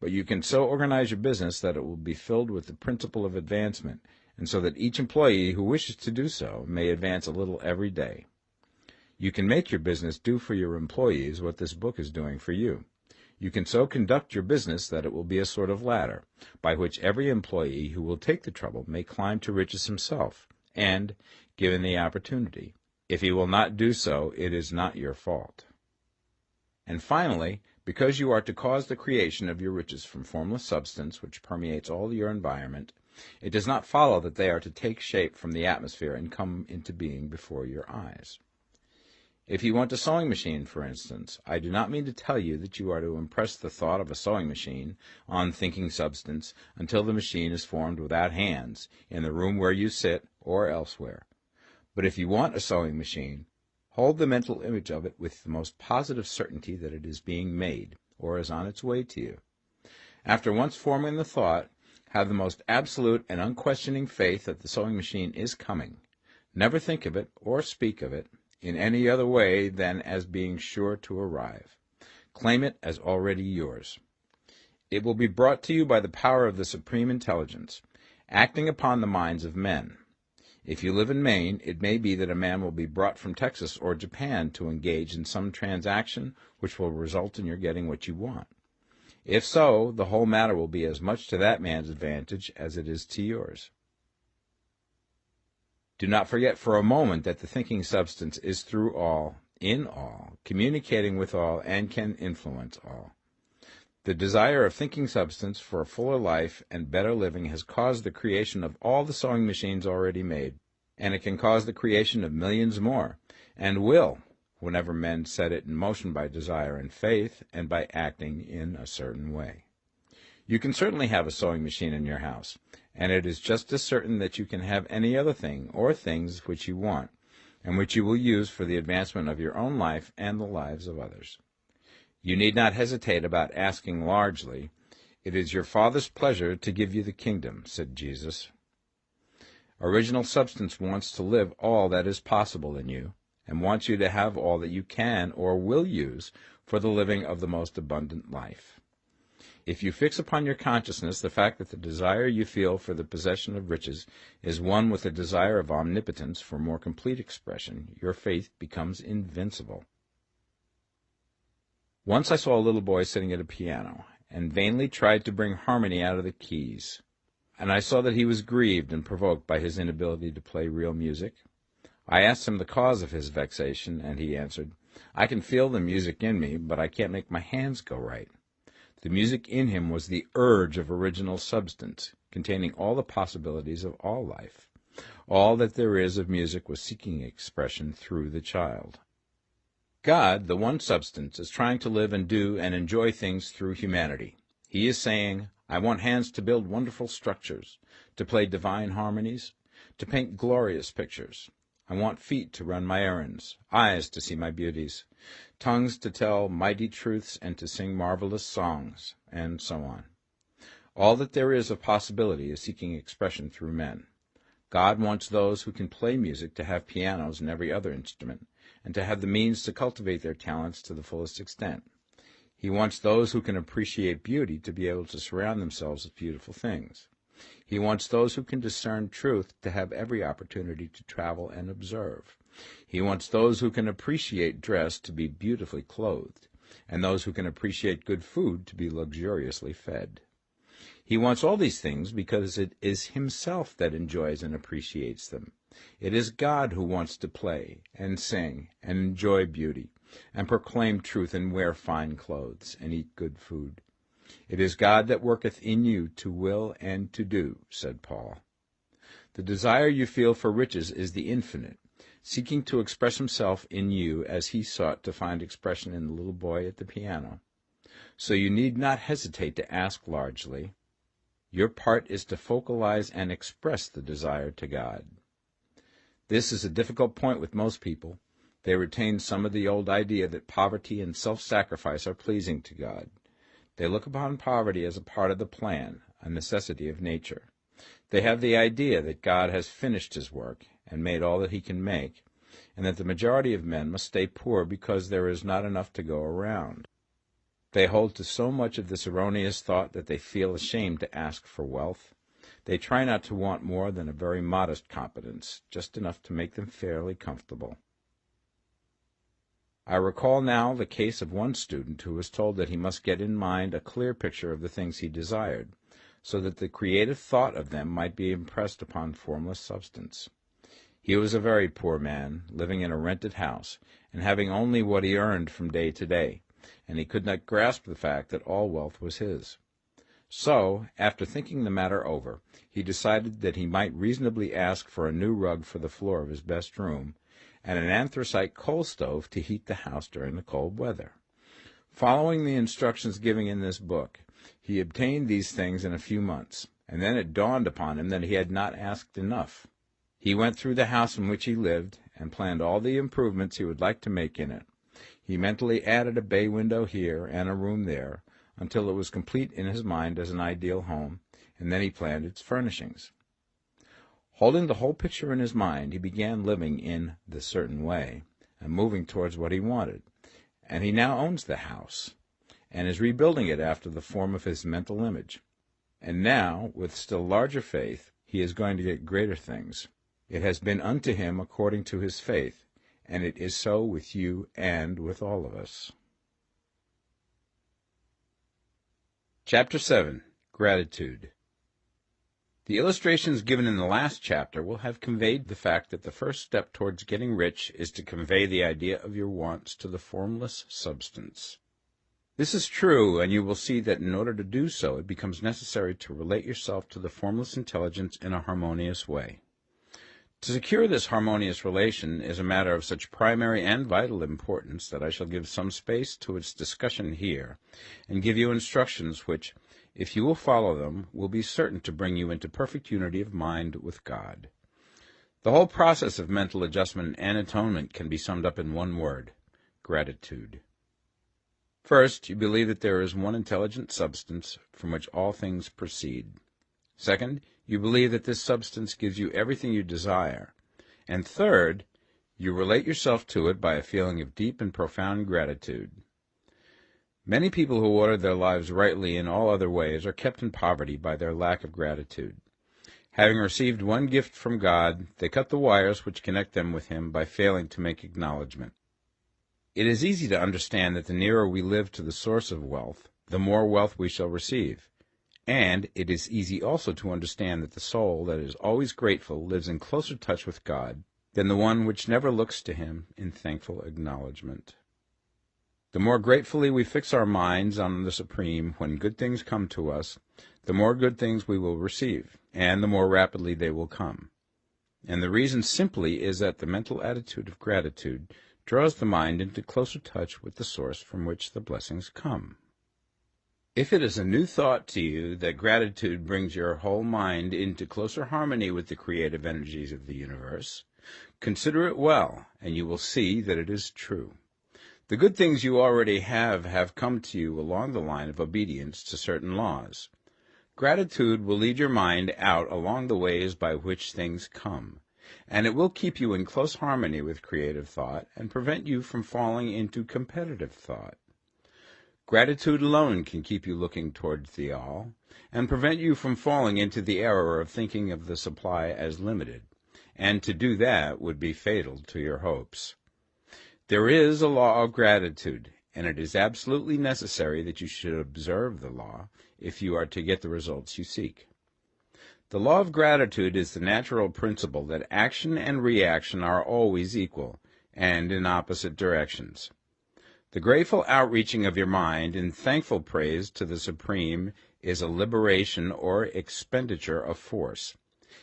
But you can so organize your business that it will be filled with the principle of advancement, and so that each employee who wishes to do so may advance a little every day. You can make your business do for your employees what this book is doing for you. You can so conduct your business that it will be a sort of ladder, by which every employee who will take the trouble may climb to riches himself, and, given the opportunity, if he will not do so, it is not your fault. And finally, because you are to cause the creation of your riches from formless substance which permeates all your environment, it does not follow that they are to take shape from the atmosphere and come into being before your eyes. If you want a sewing machine, for instance, I do not mean to tell you that you are to impress the thought of a sewing machine on thinking substance until the machine is formed without hands, in the room where you sit or elsewhere. But if you want a sewing machine, hold the mental image of it with the most positive certainty that it is being made, or is on its way to you. After once forming the thought, have the most absolute and unquestioning faith that the sewing machine is coming. Never think of it, or speak of it, in any other way than as being sure to arrive. Claim it as already yours. It will be brought to you by the power of the Supreme Intelligence, acting upon the minds of men. If you live in Maine, it may be that a man will be brought from Texas or Japan to engage in some transaction which will result in your getting what you want. If so, the whole matter will be as much to that man's advantage as it is to yours. Do not forget for a moment that the thinking substance is through all, in all, communicating with all, and can influence all. The desire of thinking substance for a fuller life and better living has caused the creation of all the sewing machines already made, and it can cause the creation of millions more, and will, whenever men set it in motion by desire and faith, and by acting in a certain way. You can certainly have a sewing machine in your house, and it is just as certain that you can have any other thing or things which you want, and which you will use for the advancement of your own life and the lives of others. You need not hesitate about asking largely. It is your Father's pleasure to give you the kingdom, said Jesus. Original substance wants to live all that is possible in you, and wants you to have all that you can or will use for the living of the most abundant life. If you fix upon your consciousness the fact that the desire you feel for the possession of riches is one with the desire of omnipotence for more complete expression, your faith becomes invincible. Once I saw a little boy sitting at a piano, and vainly tried to bring harmony out of the keys, and I saw that he was grieved and provoked by his inability to play real music. I asked him the cause of his vexation, and he answered, "I can feel the music in me, but I can't make my hands go right." The music in him was the urge of original substance, containing all the possibilities of all life. All that there is of music was seeking expression through the child. God, the one substance, is trying to live and do and enjoy things through humanity. He is saying, I want hands to build wonderful structures, to play divine harmonies, to paint glorious pictures. I want feet to run my errands, eyes to see my beauties, tongues to tell mighty truths and to sing marvelous songs, and so on. All that there is of possibility is seeking expression through men. God wants those who can play music to have pianos and every other instrument, and to have the means to cultivate their talents to the fullest extent. He wants those who can appreciate beauty to be able to surround themselves with beautiful things. He wants those who can discern truth to have every opportunity to travel and observe. He wants those who can appreciate dress to be beautifully clothed, and those who can appreciate good food to be luxuriously fed. He wants all these things because it is himself that enjoys and appreciates them. It is God who wants to play and sing and enjoy beauty and proclaim truth and wear fine clothes and eat good food. It is God that worketh in you to will and to do, said Paul. The desire you feel for riches is the infinite, seeking to express himself in you as he sought to find expression in the little boy at the piano. So you need not hesitate to ask largely. Your part is to focalize and express the desire to God. This is a difficult point with most people. They retain some of the old idea that poverty and self-sacrifice are pleasing to God. They look upon poverty as a part of the plan, a necessity of nature. They have the idea that God has finished his work and made all that he can make, and that the majority of men must stay poor because there is not enough to go around. They hold to so much of this erroneous thought that they feel ashamed to ask for wealth. They try not to want more than a very modest competence, just enough to make them fairly comfortable. I recall now the case of one student who was told that he must get in mind a clear picture of the things he desired, so that the creative thought of them might be impressed upon formless substance. He was a very poor man, living in a rented house, and having only what he earned from day to day, and he could not grasp the fact that all wealth was his. So, after thinking the matter over, he decided that he might reasonably ask for a new rug for the floor of his best room, and an anthracite coal stove to heat the house during the cold weather. Following the instructions given in this book, he obtained these things in a few months, and then it dawned upon him that he had not asked enough. He went through the house in which he lived, and planned all the improvements he would like to make in it. He mentally added a bay window here and a room there, until it was complete in his mind as an ideal home, and then he planned its furnishings. Holding the whole picture in his mind, he began living in the certain way, and moving towards what he wanted, and he now owns the house, and is rebuilding it after the form of his mental image. And now, with still larger faith, he is going to get greater things. It has been unto him according to his faith, and it is so with you and with all of us. Chapter 7. Gratitude. The illustrations given in the last chapter will have conveyed the fact that the first step towards getting rich is to convey the idea of your wants to the formless substance. This is true, and you will see that in order to do so, it becomes necessary to relate yourself to the formless intelligence in a harmonious way. To secure this harmonious relation is a matter of such primary and vital importance that I shall give some space to its discussion here, and give you instructions which, if you will follow them, will be certain to bring you into perfect unity of mind with God. The whole process of mental adjustment and atonement can be summed up in one word: gratitude. First, you believe that there is one intelligent substance from which all things proceed. Second, you believe that this substance gives you everything you desire. And third, you relate yourself to it by a feeling of deep and profound gratitude. Many people who order their lives rightly in all other ways are kept in poverty by their lack of gratitude. Having received one gift from God, they cut the wires which connect them with Him by failing to make acknowledgment. It is easy to understand that the nearer we live to the source of wealth, the more wealth we shall receive. And it is easy also to understand that the soul that is always grateful lives in closer touch with God than the one which never looks to Him in thankful acknowledgment. The more gratefully we fix our minds on the Supreme when good things come to us, the more good things we will receive, and the more rapidly they will come. And the reason simply is that the mental attitude of gratitude draws the mind into closer touch with the source from which the blessings come. If it is a new thought to you that gratitude brings your whole mind into closer harmony with the creative energies of the universe, Consider it well, and you will see that it is true. The good things you already have come to you along the line of obedience to certain laws. Gratitude will lead your mind out along the ways by which things come, and it will keep you in close harmony with creative thought and prevent you from falling into competitive thought. Gratitude alone can keep you looking towards the all, and prevent you from falling into the error of thinking of the supply as limited, and to do that would be fatal to your hopes. There is a law of gratitude, and it is absolutely necessary that you should observe the law if you are to get the results you seek. The law of gratitude is the natural principle that action and reaction are always equal, and in opposite directions. The grateful outreaching of your mind in thankful praise to the Supreme is a liberation or expenditure of force.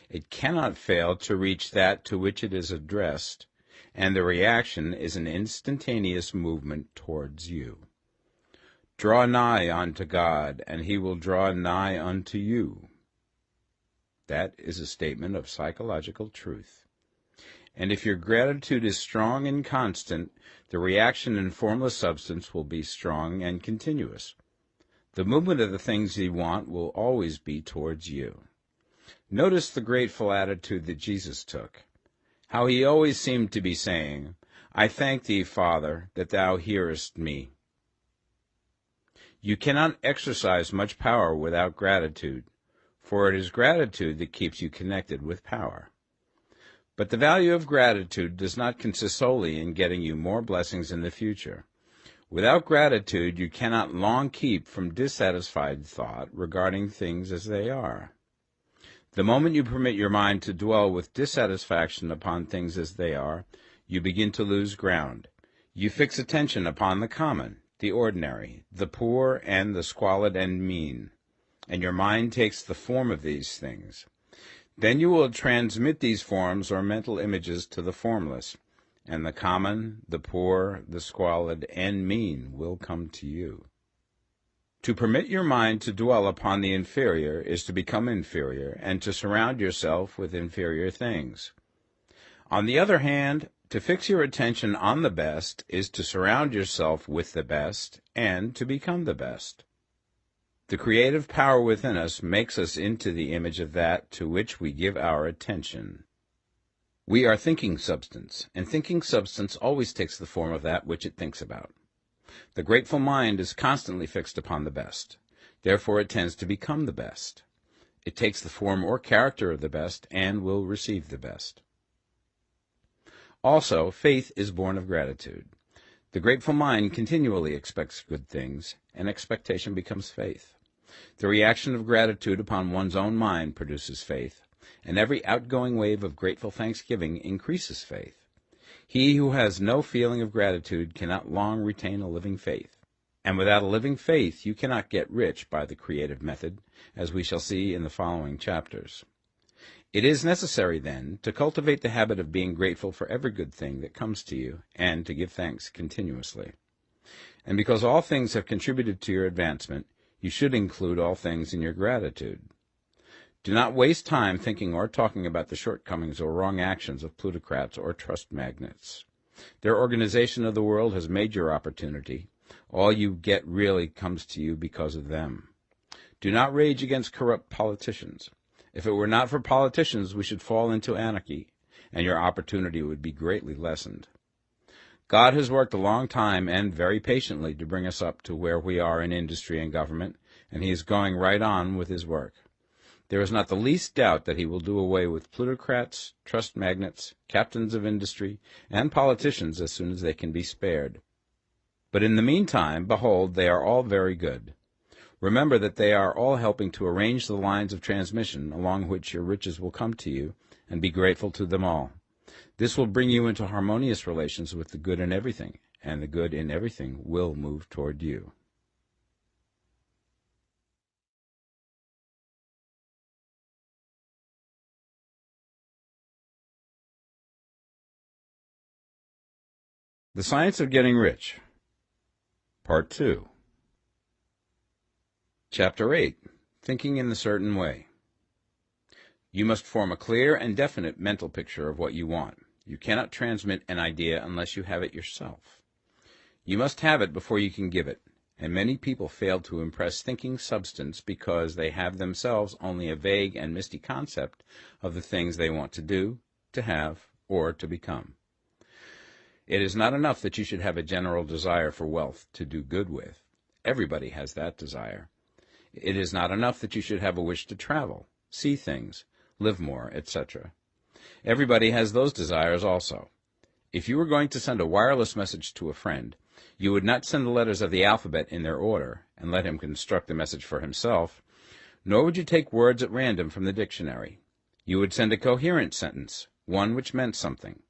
It cannot fail to reach that to which it is addressed, and the reaction is an instantaneous movement towards you. Draw nigh unto God, and he will draw nigh unto you. That is a statement of psychological truth. And if your gratitude is strong and constant, the reaction in formless substance will be strong and continuous. The movement of the things you want will always be towards you. Notice the grateful attitude that Jesus took, how he always seemed to be saying, I thank thee, Father, that thou hearest me. You cannot exercise much power without gratitude, for it is gratitude that keeps you connected with power. But the value of gratitude does not consist solely in getting you more blessings in the future. Without gratitude, you cannot long keep from dissatisfied thought regarding things as they are. The moment you permit your mind to dwell with dissatisfaction upon things as they are, you begin to lose ground. You fix attention upon the common, the ordinary, the poor, and the squalid and mean, and your mind takes the form of these things. Then you will transmit these forms or mental images to the formless, and the common, the poor, the squalid, and mean will come to you. To permit your mind to dwell upon the inferior is to become inferior, and to surround yourself with inferior things. On the other hand, to fix your attention on the best is to surround yourself with the best, and to become the best. The creative power within us makes us into the image of that to which we give our attention. We are thinking substance, and thinking substance always takes the form of that which it thinks about. The grateful mind is constantly fixed upon the best. Therefore it tends to become the best. It takes the form or character of the best and will receive the best. Also, faith is born of gratitude. The grateful mind continually expects good things, and expectation becomes faith. The reaction of gratitude upon one's own mind produces faith, and every outgoing wave of grateful thanksgiving increases faith. He who has no feeling of gratitude cannot long retain a living faith, and without a living faith you cannot get rich by the creative method, as we shall see in the following chapters. It is necessary, then, to cultivate the habit of being grateful for every good thing that comes to you, and to give thanks continuously. And because all things have contributed to your advancement, you should include all things in your gratitude. Do not waste time thinking or talking about the shortcomings or wrong actions of plutocrats or trust magnates. Their organization of the world has made your opportunity. All you get really comes to you because of them. Do not rage against corrupt politicians. If it were not for politicians, we should fall into anarchy, and your opportunity would be greatly lessened. God has worked a long time and very patiently to bring us up to where we are in industry and government, and he is going right on with his work. There is not the least doubt that he will do away with plutocrats, trust magnates, captains of industry, and politicians as soon as they can be spared. But in the meantime, behold, they are all very good. Remember that they are all helping to arrange the lines of transmission along which your riches will come to you, and be grateful to them all. This will bring you into harmonious relations with the good in everything, and the good in everything will move toward you. The Science of Getting Rich, Part 2. Chapter 8. Thinking in the Certain Way. You must form a clear and definite mental picture of what you want. You cannot transmit an idea unless you have it yourself. You must have it before you can give it, and many people fail to impress thinking substance because they have themselves only a vague and misty concept of the things they want to do, to have, or to become. It is not enough that you should have a general desire for wealth to do good with. Everybody has that desire. It is not enough that you should have a wish to travel, see things, live more, etc. Everybody has those desires also. If you were going to send a wireless message to a friend, you would not send the letters of the alphabet in their order and let him construct the message for himself, nor would you take words at random from the dictionary. You would send a coherent sentence, one which meant something.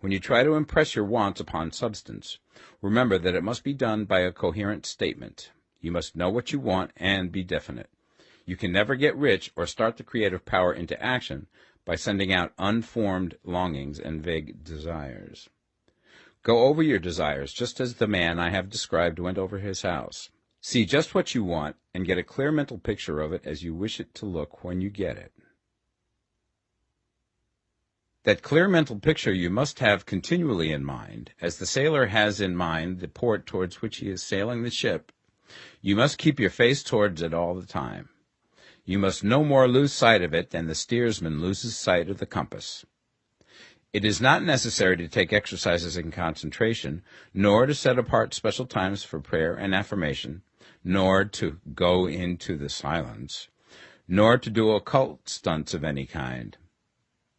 When you try to impress your wants upon substance, remember that it must be done by a coherent statement. You must know what you want and be definite. You can never get rich or start the creative power into action by sending out unformed longings and vague desires. Go over your desires just as the man I have described went over his house. See just what you want and get a clear mental picture of it as you wish it to look when you get it. That clear mental picture you must have continually in mind, as the sailor has in mind the port towards which he is sailing the ship. You must keep your face towards it all the time. You must no more lose sight of it than the steersman loses sight of the compass. It is not necessary to take exercises in concentration, nor to set apart special times for prayer and affirmation, nor to go into the silence, nor to do occult stunts of any kind.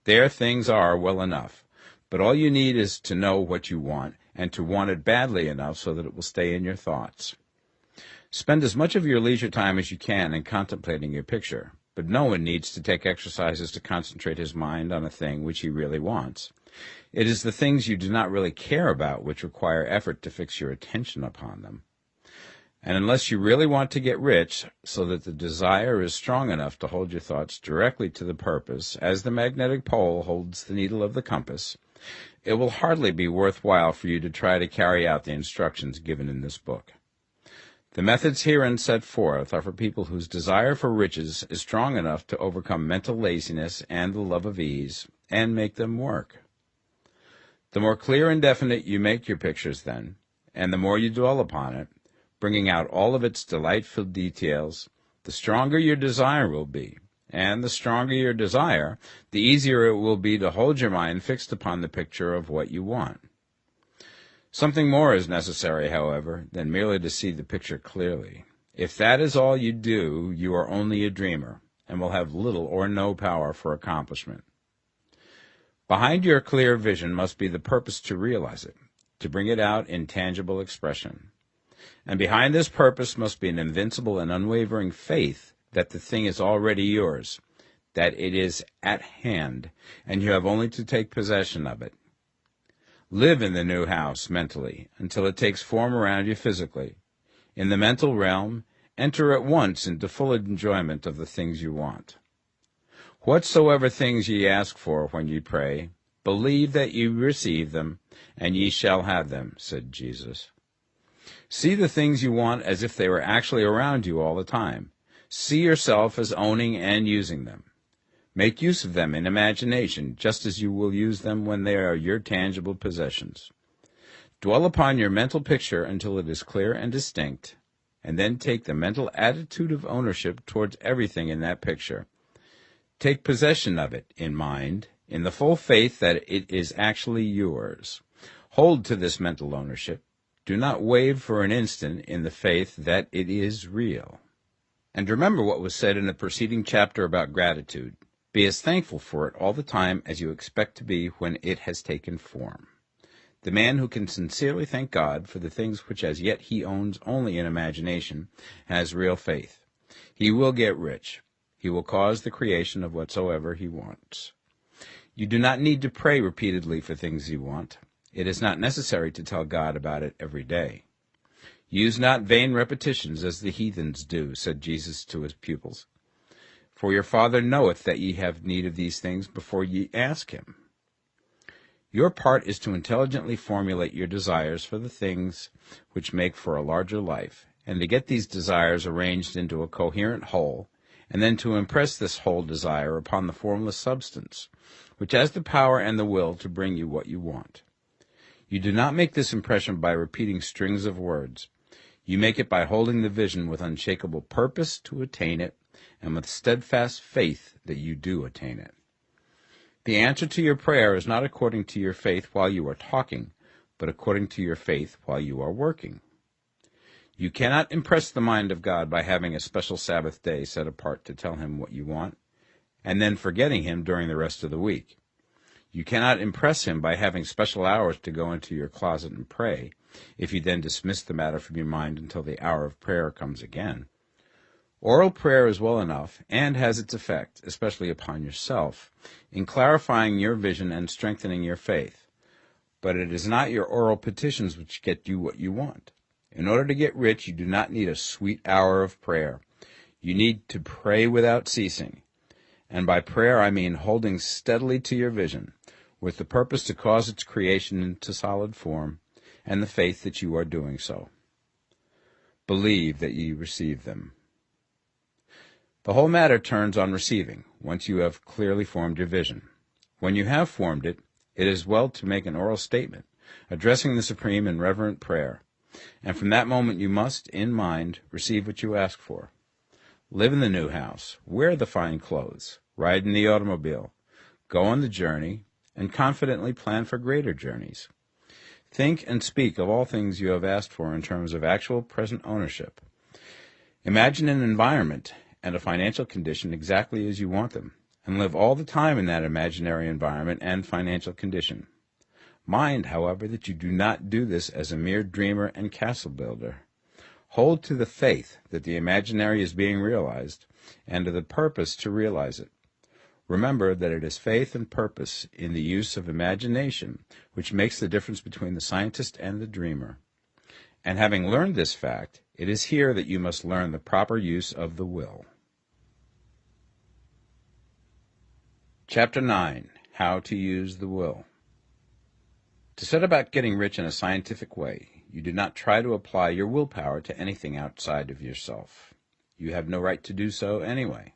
There things are well enough, but all you need is to know what you want, and to want it badly enough so that it will stay in your thoughts. Spend as much of your leisure time as you can in contemplating your picture, but no one needs to take exercises to concentrate his mind on a thing which he really wants. It is the things you do not really care about which require effort to fix your attention upon them. And unless you really want to get rich, so that the desire is strong enough to hold your thoughts directly to the purpose, as the magnetic pole holds the needle of the compass, it will hardly be worthwhile for you to try to carry out the instructions given in this book. The methods herein set forth are for people whose desire for riches is strong enough to overcome mental laziness and the love of ease, and make them work. The more clear and definite you make your pictures then, and the more you dwell upon it, bringing out all of its delightful details, the stronger your desire will be, and the stronger your desire, the easier it will be to hold your mind fixed upon the picture of what you want. Something more is necessary, however, than merely to see the picture clearly. If that is all you do, you are only a dreamer, and will have little or no power for accomplishment. Behind your clear vision must be the purpose to realize it, to bring it out in tangible expression. And behind this purpose must be an invincible and unwavering faith that the thing is already yours, that it is at hand, and you have only to take possession of it. Live in the new house mentally until it takes form around you physically. In the mental realm, enter at once into full enjoyment of the things you want. Whatsoever things ye ask for when ye pray, believe that ye receive them, and ye shall have them, said Jesus. See the things you want as if they were actually around you all the time. See yourself as owning and using them. Make use of them in imagination, just as you will use them when they are your tangible possessions. Dwell upon your mental picture until it is clear and distinct, and then take the mental attitude of ownership towards everything in that picture. Take possession of it in mind, in the full faith that it is actually yours. Hold to this mental ownership. Do not waver for an instant in the faith that it is real. And remember what was said in the preceding chapter about gratitude. Be as thankful for it all the time as you expect to be when it has taken form. The man who can sincerely thank God for the things which as yet he owns only in imagination has real faith. He will get rich. He will cause the creation of whatsoever he wants. You do not need to pray repeatedly for things you want. It is not necessary to tell God about it every day. Use not vain repetitions as the heathens do, said Jesus to his pupils. For your Father knoweth that ye have need of these things before ye ask him. Your part is to intelligently formulate your desires for the things which make for a larger life, and to get these desires arranged into a coherent whole, and then to impress this whole desire upon the formless substance, which has the power and the will to bring you what you want. You do not make this impression by repeating strings of words. You make it by holding the vision with unshakable purpose to attain it, and with steadfast faith that you do attain it. The answer to your prayer is not according to your faith while you are talking, but according to your faith while you are working. You cannot impress the mind of God by having a special Sabbath day set apart to tell him what you want, and then forgetting him during the rest of the week. You cannot impress him by having special hours to go into your closet and pray, if you then dismiss the matter from your mind until the hour of prayer comes again. Oral prayer is well enough, and has its effect, especially upon yourself, in clarifying your vision and strengthening your faith. But it is not your oral petitions which get you what you want. In order to get rich, you do not need a sweet hour of prayer. You need to pray without ceasing. And by prayer I mean holding steadily to your vision, with the purpose to cause its creation into solid form, and the faith that you are doing so. Believe that ye receive them. The whole matter turns on receiving, once you have clearly formed your vision. When you have formed it, it is well to make an oral statement, addressing the Supreme in reverent prayer, and from that moment you must, in mind, receive what you ask for. Live in the new house, wear the fine clothes, ride in the automobile, go on the journey, and confidently plan for greater journeys. Think and speak of all things you have asked for in terms of actual present ownership. Imagine an environment and a financial condition exactly as you want them, and live all the time in that imaginary environment and financial condition. Mind, however, that you do not do this as a mere dreamer and castle builder. Hold to the faith that the imaginary is being realized, and to the purpose to realize it. Remember that it is faith and purpose in the use of imagination which makes the difference between the scientist and the dreamer. And having learned this fact, it is here that you must learn the proper use of the will. Chapter 9. How to Use the Will. To set about getting rich in a scientific way, you do not try to apply your willpower to anything outside of yourself. You have no right to do so anyway.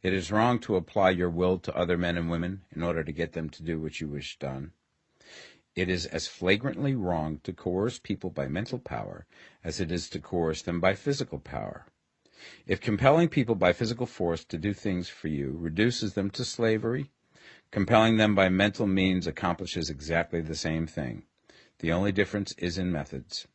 It is wrong to apply your will to other men and women in order to get them to do what you wish done. It is as flagrantly wrong to coerce people by mental power as it is to coerce them by physical power. If compelling people by physical force to do things for you reduces them to slavery, compelling them by mental means accomplishes exactly the same thing. The only difference is in methods.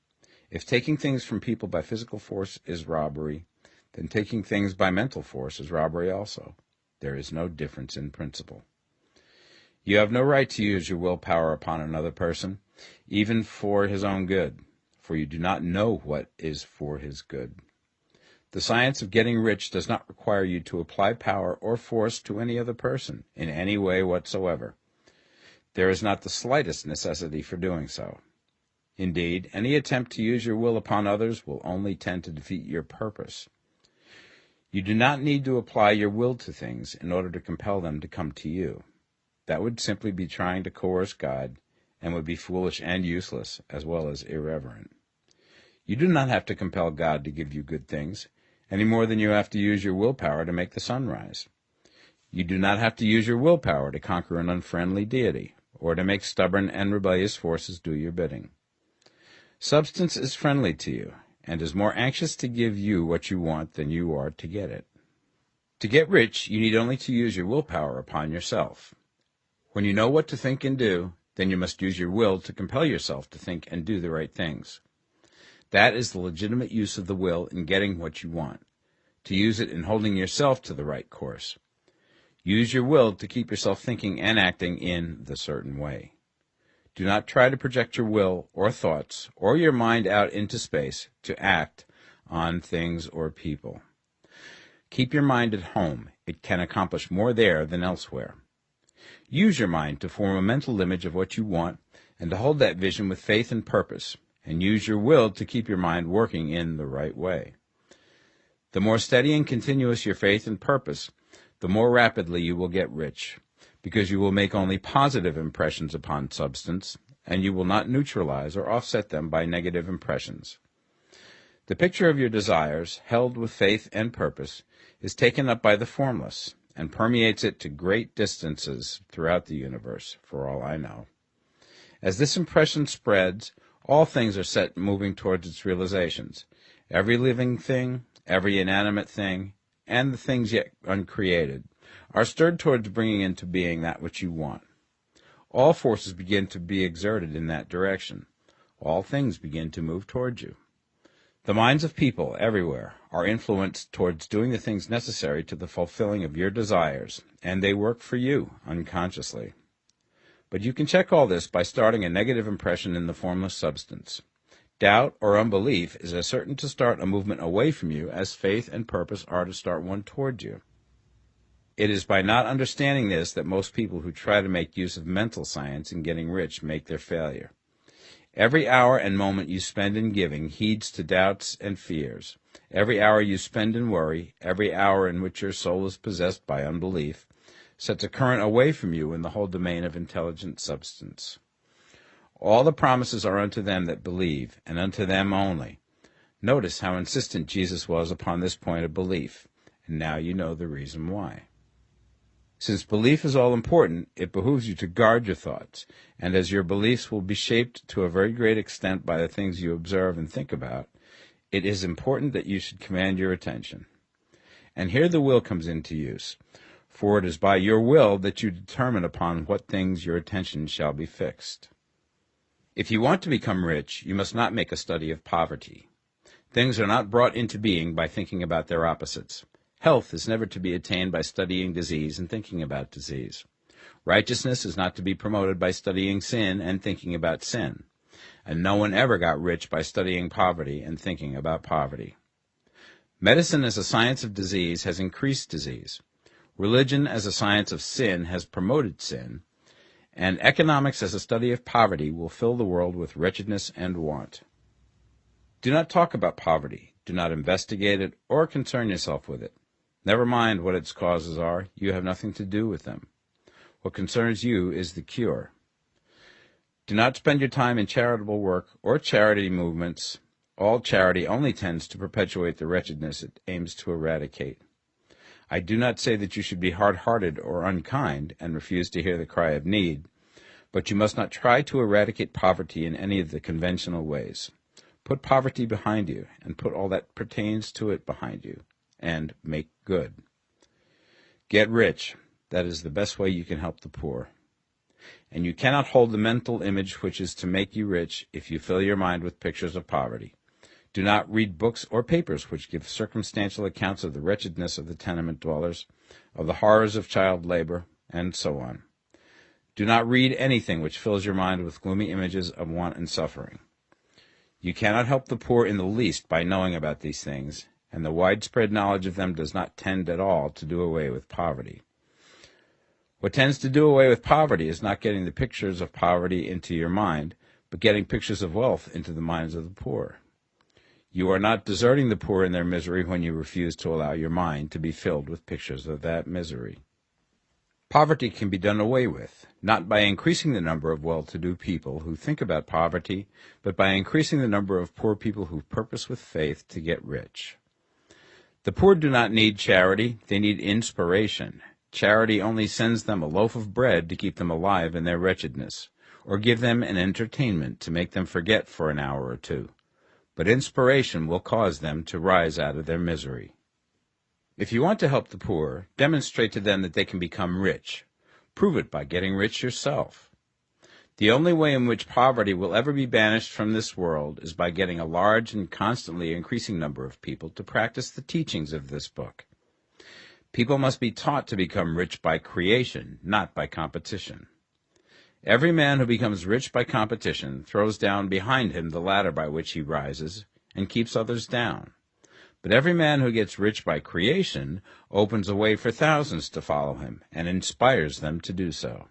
If taking things from people by physical force is robbery, then taking things by mental force is robbery also. There is no difference in principle. You have no right to use your willpower upon another person, even for his own good, for you do not know what is for his good. The science of getting rich does not require you to apply power or force to any other person in any way whatsoever. There is not the slightest necessity for doing so. Indeed, any attempt to use your will upon others will only tend to defeat your purpose. You do not need to apply your will to things in order to compel them to come to you. That would simply be trying to coerce God, and would be foolish and useless, as well as irreverent. You do not have to compel God to give you good things, any more than you have to use your willpower to make the sun rise. You do not have to use your willpower to conquer an unfriendly deity, or to make stubborn and rebellious forces do your bidding. Substance is friendly to you, and is more anxious to give you what you want than you are to get it. To get rich, you need only to use your willpower upon yourself. When you know what to think and do, then you must use your will to compel yourself to think and do the right things. That is the legitimate use of the will in getting what you want, to use it in holding yourself to the right course. Use your will to keep yourself thinking and acting in the certain way. Do not try to project your will or thoughts or your mind out into space to act on things or people. Keep your mind at home. It can accomplish more there than elsewhere. Use your mind to form a mental image of what you want and to hold that vision with faith and purpose, and use your will to keep your mind working in the right way. The more steady and continuous your faith and purpose, the more rapidly you will get rich, because you will make only positive impressions upon substance, and you will not neutralize or offset them by negative impressions. The picture of your desires, held with faith and purpose, is taken up by the formless and permeates it to great distances throughout the universe, for all I know. As this impression spreads, all things are set moving towards its realizations. Every living thing, every inanimate thing, and the things yet uncreated are stirred towards bringing into being that which you want. All forces begin to be exerted in that direction. All things begin to move towards you. The minds of people everywhere are influenced towards doing the things necessary to the fulfilling of your desires, and they work for you unconsciously. But you can check all this by starting a negative impression in the formless substance. Doubt or unbelief is as certain to start a movement away from you as faith and purpose are to start one toward you. It is by not understanding this that most people who try to make use of mental science in getting rich make their failure. Every hour and moment you spend in giving heeds to doubts and fears. Every hour you spend in worry, every hour in which your soul is possessed by unbelief, sets a current away from you in the whole domain of intelligent substance. All the promises are unto them that believe, and unto them only. Notice how insistent Jesus was upon this point of belief, and now you know the reason why. Since belief is all important, it behooves you to guard your thoughts, and as your beliefs will be shaped to a very great extent by the things you observe and think about, it is important that you should command your attention. And here the will comes into use, for it is by your will that you determine upon what things your attention shall be fixed. If you want to become rich, you must not make a study of poverty. Things are not brought into being by thinking about their opposites. Health is never to be attained by studying disease and thinking about disease. Righteousness is not to be promoted by studying sin and thinking about sin. And no one ever got rich by studying poverty and thinking about poverty. Medicine as a science of disease has increased disease. Religion as a science of sin has promoted sin. And economics as a study of poverty will fill the world with wretchedness and want. Do not talk about poverty. Do not investigate it or concern yourself with it. Never mind what its causes are. You have nothing to do with them. What concerns you is the cure. Do not spend your time in charitable work or charity movements. All charity only tends to perpetuate the wretchedness it aims to eradicate. I do not say that you should be hard-hearted or unkind and refuse to hear the cry of need, but you must not try to eradicate poverty in any of the conventional ways. Put poverty behind you, and put all that pertains to it behind you, and make good. Get rich. That is the best way you can help the poor. And you cannot hold the mental image which is to make you rich if you fill your mind with pictures of poverty. Do not read books or papers which give circumstantial accounts of the wretchedness of the tenement dwellers, of the horrors of child labor, and so on. Do not read anything which fills your mind with gloomy images of want and suffering. You cannot help the poor in the least by knowing about these things, and the widespread knowledge of them does not tend at all to do away with poverty. What tends to do away with poverty is not getting the pictures of poverty into your mind, but getting pictures of wealth into the minds of the poor. You are not deserting the poor in their misery when you refuse to allow your mind to be filled with pictures of that misery. Poverty can be done away with, not by increasing the number of well-to-do people who think about poverty, but by increasing the number of poor people who purpose with faith to get rich. The poor do not need charity, they need inspiration. Charity only sends them a loaf of bread to keep them alive in their wretchedness, or give them an entertainment to make them forget for an hour or two. But inspiration will cause them to rise out of their misery. If you want to help the poor, demonstrate to them that they can become rich. Prove it by getting rich yourself. The only way in which poverty will ever be banished from this world is by getting a large and constantly increasing number of people to practice the teachings of this book. People must be taught to become rich by creation, not by competition. Every man who becomes rich by competition throws down behind him the ladder by which he rises and keeps others down. But every man who gets rich by creation opens a way for thousands to follow him and inspires them to do so.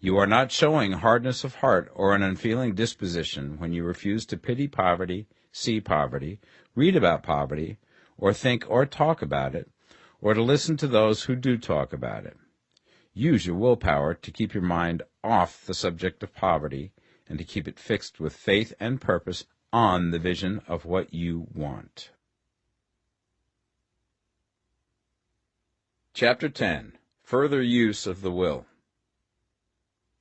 You are not showing hardness of heart or an unfeeling disposition when you refuse to pity poverty, see poverty, read about poverty, or think or talk about it, or to listen to those who do talk about it. Use your willpower to keep your mind off the subject of poverty and to keep it fixed with faith and purpose on the vision of what you want. Chapter 10. Further Use of the Will.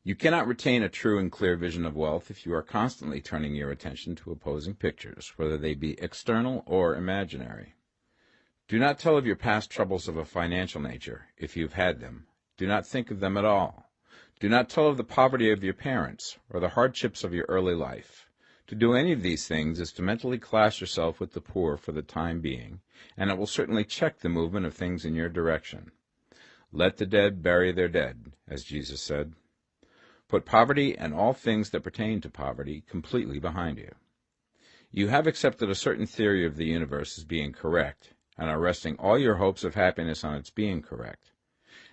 You cannot retain a true and clear vision of wealth if you are constantly turning your attention to opposing pictures, whether they be external or imaginary. Do not tell of your past troubles of a financial nature, if you have had them. Do not think of them at all. Do not tell of the poverty of your parents, or the hardships of your early life. To do any of these things is to mentally class yourself with the poor for the time being, and it will certainly check the movement of things in your direction. Let the dead bury their dead, as Jesus said. Put poverty and all things that pertain to poverty completely behind you. You have accepted a certain theory of the universe as being correct, and are resting all your hopes of happiness on its being correct.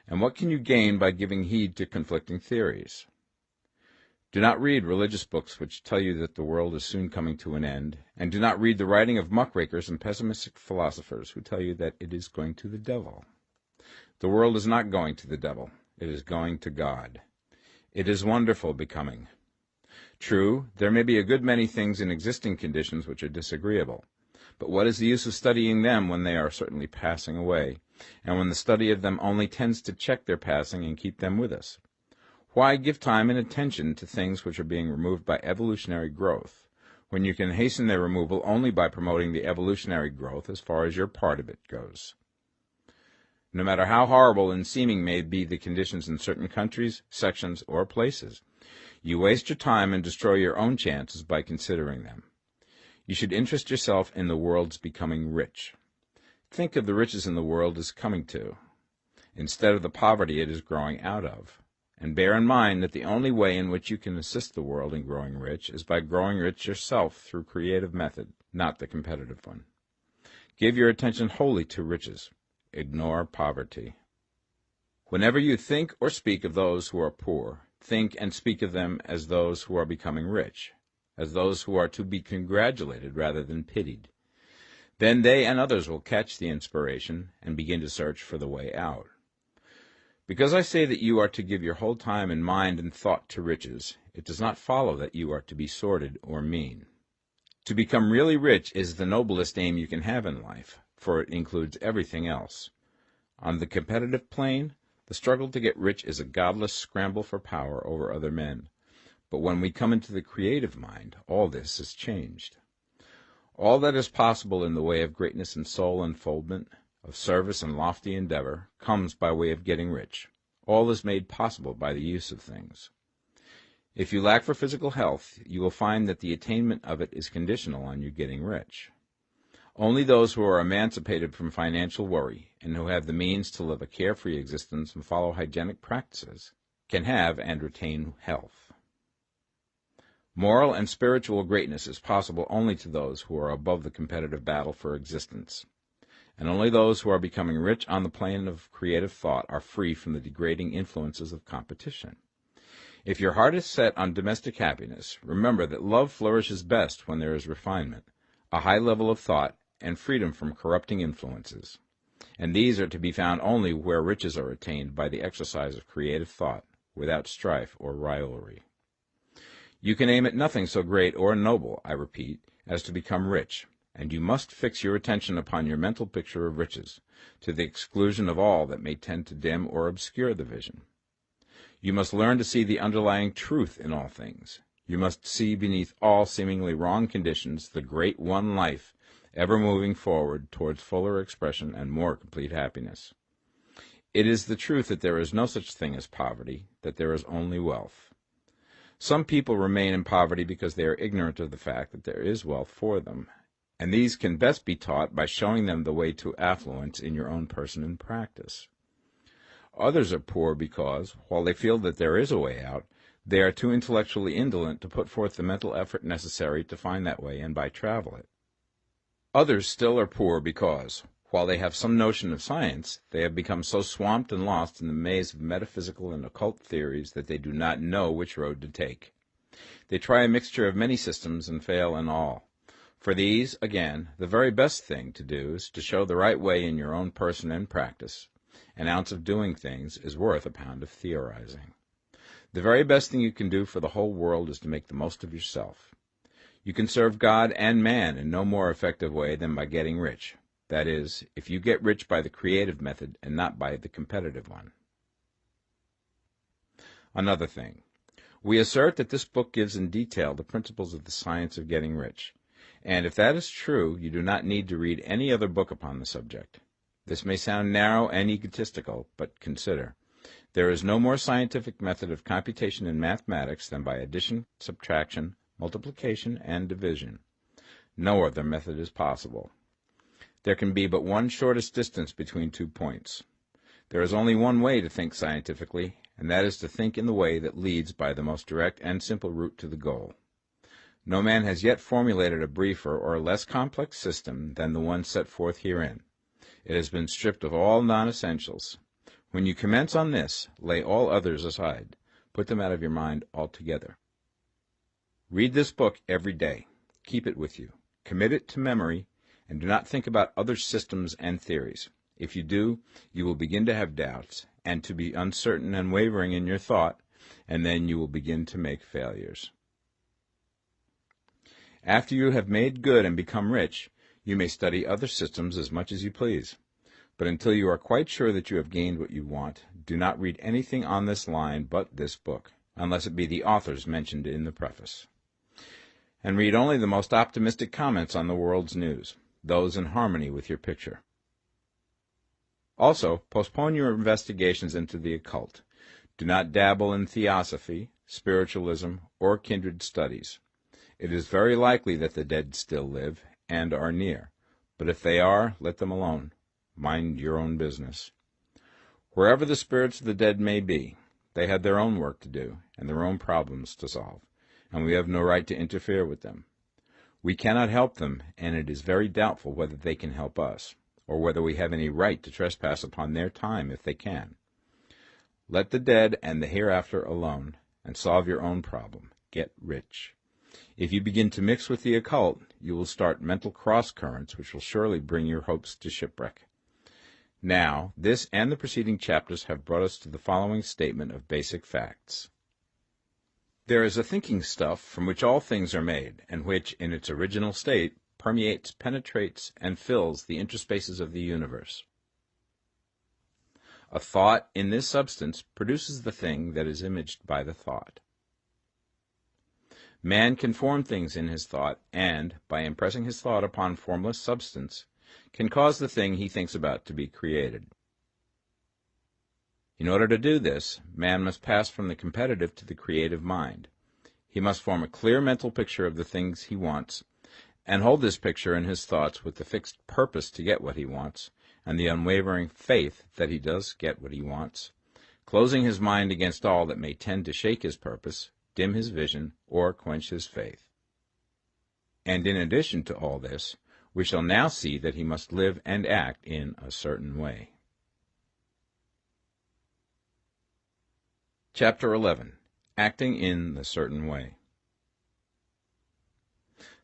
And what can you gain by giving heed to conflicting theories? Do not read religious books which tell you that the world is soon coming to an end, and do not read the writing of muckrakers and pessimistic philosophers who tell you that it is going to the devil. The world is not going to the devil. It is going to God. It is wonderful becoming. True, there may be a good many things in existing conditions which are disagreeable, but what is the use of studying them when they are certainly passing away, and when the study of them only tends to check their passing and keep them with us? Why give time and attention to things which are being removed by evolutionary growth, when you can hasten their removal only by promoting the evolutionary growth as far as your part of it goes? No matter how horrible and seeming may be the conditions in certain countries, sections, or places, you waste your time and destroy your own chances by considering them. You should interest yourself in the world's becoming rich. Think of the riches in the world as coming to, instead of the poverty it is growing out of, and bear in mind that the only way in which you can assist the world in growing rich is by growing rich yourself through creative method, not the competitive one. Give your attention wholly to riches. Ignore poverty. Whenever you think or speak of those who are poor, think and speak of them as those who are becoming rich, as those who are to be congratulated rather than pitied. Then they and others will catch the inspiration and begin to search for the way out. Because I say that you are to give your whole time and mind and thought to riches, it does not follow that you are to be sordid or mean. To become really rich is the noblest aim you can have in life, for it includes everything else. On the competitive plane, the struggle to get rich is a godless scramble for power over other men. But when we come into the creative mind, all this is changed. All that is possible in the way of greatness and soul unfoldment, of service and lofty endeavor, comes by way of getting rich. All is made possible by the use of things. If you lack for physical health, you will find that the attainment of it is conditional on you getting rich. Only those who are emancipated from financial worry and who have the means to live a carefree existence and follow hygienic practices can have and retain health. Moral and spiritual greatness is possible only to those who are above the competitive battle for existence, and only those who are becoming rich on the plane of creative thought are free from the degrading influences of competition. If your heart is set on domestic happiness, remember that love flourishes best when there is refinement, a high level of thought, and freedom from corrupting influences. And these are to be found only where riches are attained by the exercise of creative thought, without strife or rivalry. You can aim at nothing so great or noble, I repeat, as to become rich, and you must fix your attention upon your mental picture of riches, to the exclusion of all that may tend to dim or obscure the vision. You must learn to see the underlying truth in all things. You must see beneath all seemingly wrong conditions the great one life, ever moving forward towards fuller expression and more complete happiness. It is the truth that there is no such thing as poverty, that there is only wealth. Some people remain in poverty because they are ignorant of the fact that there is wealth for them, and these can best be taught by showing them the way to affluence in your own person and practice. Others are poor because, while they feel that there is a way out, they are too intellectually indolent to put forth the mental effort necessary to find that way and by travel it. Others still are poor because, while they have some notion of science, they have become so swamped and lost in the maze of metaphysical and occult theories that they do not know which road to take. They try a mixture of many systems and fail in all. For these, again, the very best thing to do is to show the right way in your own person and practice. An ounce of doing things is worth a pound of theorizing. The very best thing you can do for the whole world is to make the most of yourself. You can serve God and man in no more effective way than by getting rich. That is, if you get rich by the creative method and not by the competitive one. Another thing. We assert that this book gives in detail the principles of the science of getting rich. And if that is true, you do not need to read any other book upon the subject. This may sound narrow and egotistical, but consider. There is no more scientific method of computation in mathematics than by addition, subtraction, multiplication, and division. No other method is possible. There can be but one shortest distance between 2 points. There is only one way to think scientifically, and that is to think in the way that leads by the most direct and simple route to the goal. No man has yet formulated a briefer or less complex system than the one set forth herein. It has been stripped of all non-essentials. When you commence on this, lay all others aside. Put them out of your mind altogether. Read this book every day. Keep it with you. Commit it to memory, and do not think about other systems and theories. If you do, you will begin to have doubts, and to be uncertain and wavering in your thought, and then you will begin to make failures. After you have made good and become rich, you may study other systems as much as you please. But until you are quite sure that you have gained what you want, do not read anything on this line but this book, unless it be the authors mentioned in the preface. And read only the most optimistic comments on the world's news, those in harmony with your picture. Also, postpone your investigations into the occult. Do not dabble in theosophy, spiritualism, or kindred studies. It is very likely that the dead still live and are near, but if they are, let them alone. Mind your own business. Wherever the spirits of the dead may be, they have their own work to do and their own problems to solve, and we have no right to interfere with them. We cannot help them, and it is very doubtful whether they can help us, or whether we have any right to trespass upon their time if they can. Let the dead and the hereafter alone, and solve your own problem. Get rich. If you begin to mix with the occult, you will start mental cross-currents which will surely bring your hopes to shipwreck. Now, this and the preceding chapters have brought us to the following statement of basic facts. There is a thinking stuff from which all things are made, and which, in its original state, permeates, penetrates, and fills the interspaces of the universe. A thought in this substance produces the thing that is imaged by the thought. Man can form things in his thought, and, by impressing his thought upon formless substance, can cause the thing he thinks about to be created. In order to do this, man must pass from the competitive to the creative mind. He must form a clear mental picture of the things he wants, and hold this picture in his thoughts with the fixed purpose to get what he wants, and the unwavering faith that he does get what he wants, closing his mind against all that may tend to shake his purpose, dim his vision, or quench his faith. And in addition to all this, we shall now see that he must live and act in a certain way. Chapter 11. Acting in the Certain Way.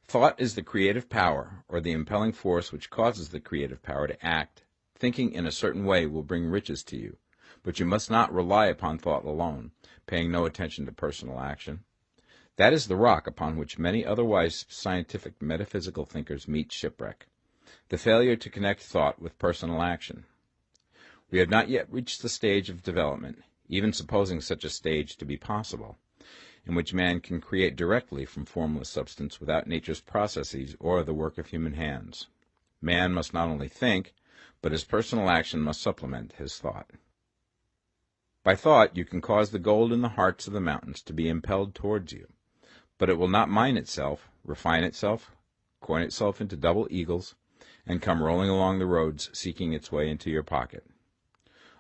Thought is the creative power, or the impelling force which causes the creative power to act. Thinking in a certain way will bring riches to you, but you must not rely upon thought alone, paying no attention to personal action. That is the rock upon which many otherwise scientific metaphysical thinkers meet shipwreck, the failure to connect thought with personal action. We have not yet reached the stage of development, even supposing such a stage to be possible, in which man can create directly from formless substance without nature's processes or the work of human hands. Man must not only think, but his personal action must supplement his thought. By thought you can cause the gold in the hearts of the mountains to be impelled towards you, but it will not mine itself, refine itself, coin itself into double eagles, and come rolling along the roads seeking its way into your pocket.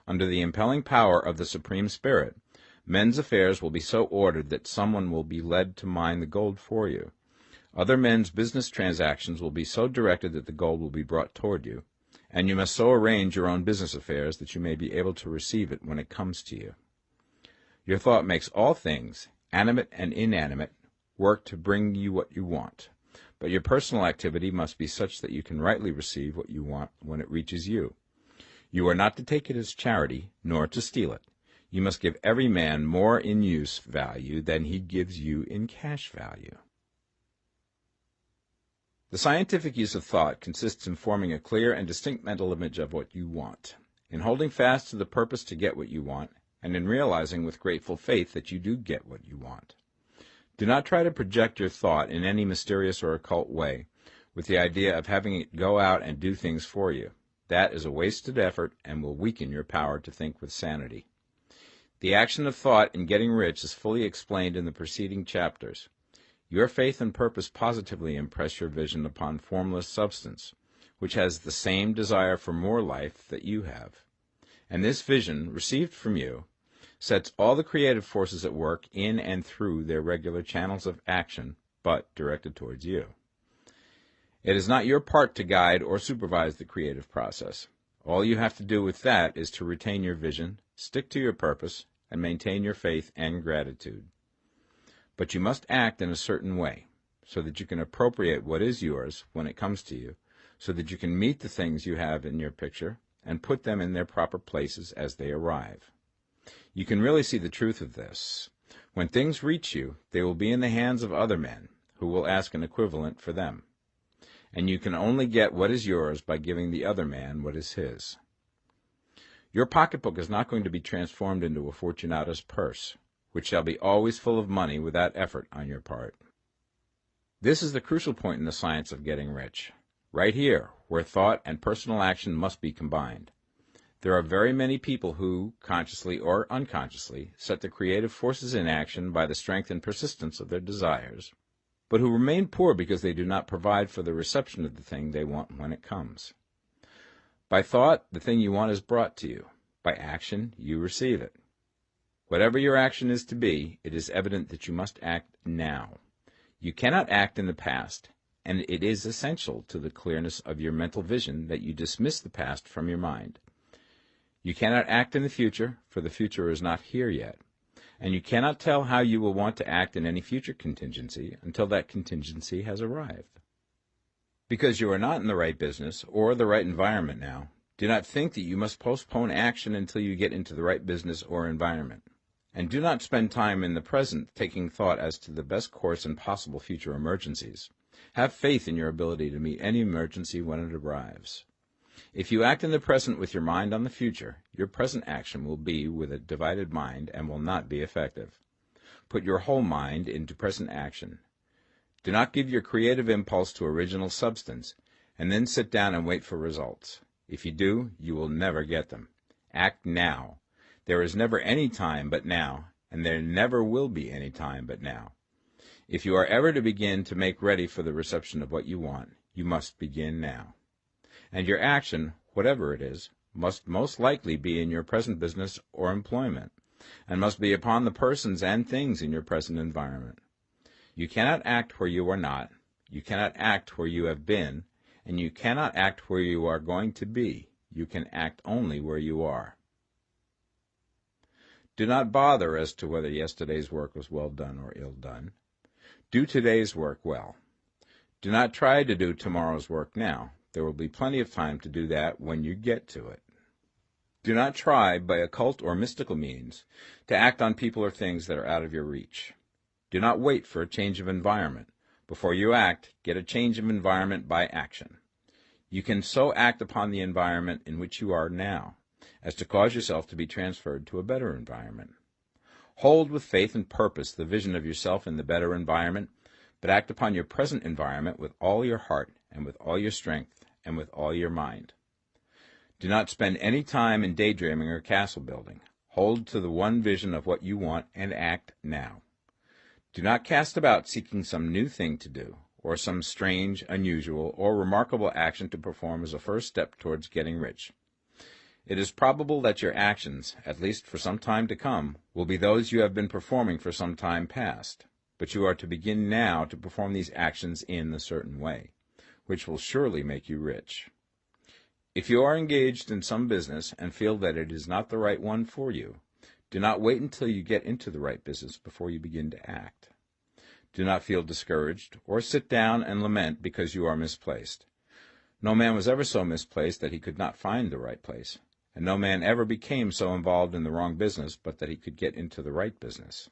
Under the impelling power of the Supreme Spirit, men's affairs will be so ordered that someone will be led to mine the gold for you. Other men's business transactions will be so directed that the gold will be brought toward you, and you must so arrange your own business affairs that you may be able to receive it when it comes to you. Your thought makes all things, animate and inanimate, work to bring you what you want, but your personal activity must be such that you can rightly receive what you want when it reaches you. You are not to take it as charity, nor to steal it. You must give every man more in use value than he gives you in cash value. The scientific use of thought consists in forming a clear and distinct mental image of what you want, in holding fast to the purpose to get what you want, and in realizing with grateful faith that you do get what you want. Do not try to project your thought in any mysterious or occult way, with the idea of having it go out and do things for you. That is a wasted effort and will weaken your power to think with sanity. The action of thought in getting rich is fully explained in the preceding chapters. Your faith and purpose positively impress your vision upon formless substance, which has the same desire for more life that you have. And this vision, received from you, sets all the creative forces at work in and through their regular channels of action, but directed towards you. It is not your part to guide or supervise the creative process. All you have to do with that is to retain your vision, stick to your purpose, and maintain your faith and gratitude. But you must act in a certain way, so that you can appropriate what is yours when it comes to you, so that you can meet the things you have in your picture and put them in their proper places as they arrive. You can really see the truth of this. When things reach you, they will be in the hands of other men, who will ask an equivalent for them. And you can only get what is yours by giving the other man what is his. Your pocketbook is not going to be transformed into a Fortunata's purse, which shall be always full of money without effort on your part. This is the crucial point in the science of getting rich, right here, where thought and personal action must be combined. There are very many people who, consciously or unconsciously, set the creative forces in action by the strength and persistence of their desires, but who remain poor because they do not provide for the reception of the thing they want when it comes. By thought, the thing you want is brought to you. By action, you receive it. Whatever your action is to be, it is evident that you must act now. You cannot act in the past, and it is essential to the clearness of your mental vision that you dismiss the past from your mind. You cannot act in the future, for the future is not here yet, and you cannot tell how you will want to act in any future contingency until that contingency has arrived. Because you are not in the right business or the right environment now, do not think that you must postpone action until you get into the right business or environment. And do not spend time in the present taking thought as to the best course in possible future emergencies. Have faith in your ability to meet any emergency when it arrives. If you act in the present with your mind on the future, your present action will be with a divided mind and will not be effective. Put your whole mind into present action. Do not give your creative impulse to original substance, and then sit down and wait for results. If you do, you will never get them. Act now. There is never any time but now, and there never will be any time but now. If you are ever to begin to make ready for the reception of what you want, you must begin now. And your action, whatever it is, must most likely be in your present business or employment, and must be upon the persons and things in your present environment. You cannot act where you are not, you cannot act where you have been, and you cannot act where you are going to be. You can act only where you are. Do not bother as to whether yesterday's work was well done or ill done. Do today's work well. Do not try to do tomorrow's work now. There will be plenty of time to do that when you get to it. Do not try, by occult or mystical means, to act on people or things that are out of your reach. Do not wait for a change of environment. Before you act, get a change of environment by action. You can so act upon the environment in which you are now, as to cause yourself to be transferred to a better environment. Hold with faith and purpose the vision of yourself in the better environment, but act upon your present environment with all your heart and with all your strength and with all your mind. Do not spend any time in daydreaming or castle building. Hold to the one vision of what you want and act now. Do not cast about seeking some new thing to do, or some strange, unusual, or remarkable action to perform as a first step towards getting rich. It is probable that your actions, at least for some time to come, will be those you have been performing for some time past, but you are to begin now to perform these actions in a certain way, which will surely make you rich. If you are engaged in some business and feel that it is not the right one for you, do not wait until you get into the right business before you begin to act. Do not feel discouraged or sit down and lament because you are misplaced. No man was ever so misplaced that he could not find the right place, and no man ever became so involved in the wrong business but that he could get into the right business.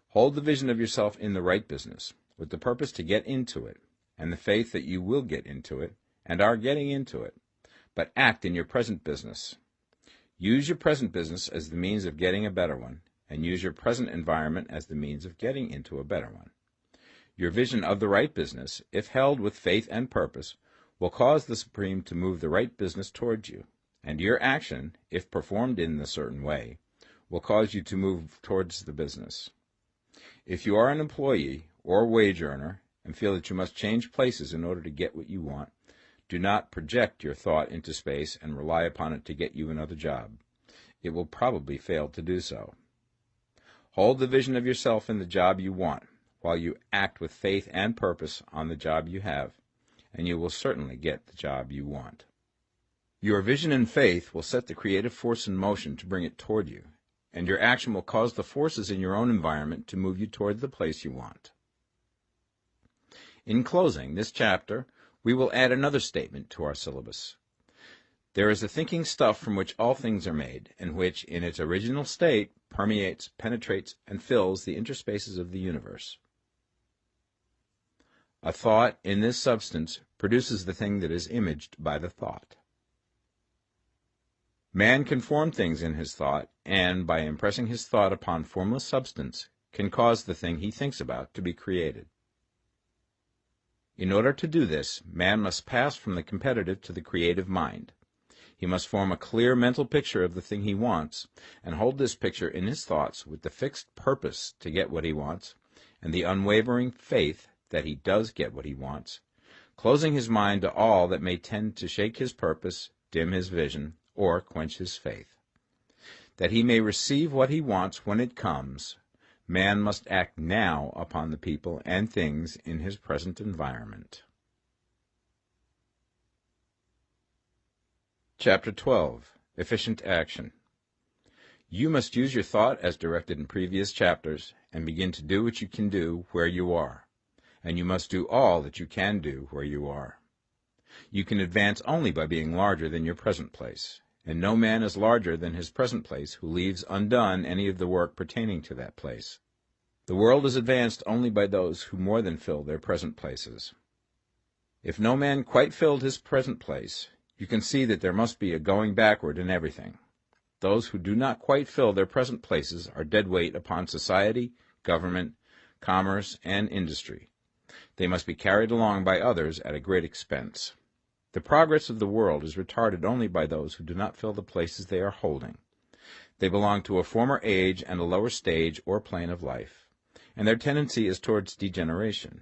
Hold the vision of yourself in the right business, with the purpose to get into it, and the faith that you will get into it, and are getting into it, but act in your present business. Use your present business as the means of getting a better one, and use your present environment as the means of getting into a better one. Your vision of the right business, if held with faith and purpose, will cause the Supreme to move the right business towards you, and your action, if performed in a certain way, will cause you to move towards the business. If you are an employee or wage earner and feel that you must change places in order to get what you want, do not project your thought into space and rely upon it to get you another job. It will probably fail to do so. Hold the vision of yourself in the job you want, while you act with faith and purpose on the job you have, and you will certainly get the job you want. Your vision and faith will set the creative force in motion to bring it toward you, and your action will cause the forces in your own environment to move you toward the place you want. In closing this chapter, we will add another statement to our syllabus. There is the thinking stuff from which all things are made, and which, in its original state, permeates, penetrates, and fills the interspaces of the universe. A thought in this substance produces the thing that is imaged by the thought. Man can form things in his thought, and, by impressing his thought upon formless substance, can cause the thing he thinks about to be created. In order to do this, man must pass from the competitive to the creative mind. He must form a clear mental picture of the thing he wants, and hold this picture in his thoughts with the fixed purpose to get what he wants, and the unwavering faith that he does get what he wants, closing his mind to all that may tend to shake his purpose, dim his vision, or quench his faith. That he may receive what he wants when it comes, man must act now upon the people and things in his present environment. Chapter 12. Efficient Action. You must use your thought as directed in previous chapters, and begin to do what you can do where you are, and you must do all that you can do where you are. You can advance only by being larger than your present place, and no man is larger than his present place who leaves undone any of the work pertaining to that place. The world is advanced only by those who more than fill their present places. If no man quite filled his present place, you can see that there must be a going backward in everything. Those who do not quite fill their present places are dead weight upon society, government, commerce, and industry. They must be carried along by others at a great expense. The progress of the world is retarded only by those who do not fill the places they are holding. They belong to a former age and a lower stage or plane of life, and their tendency is towards degeneration.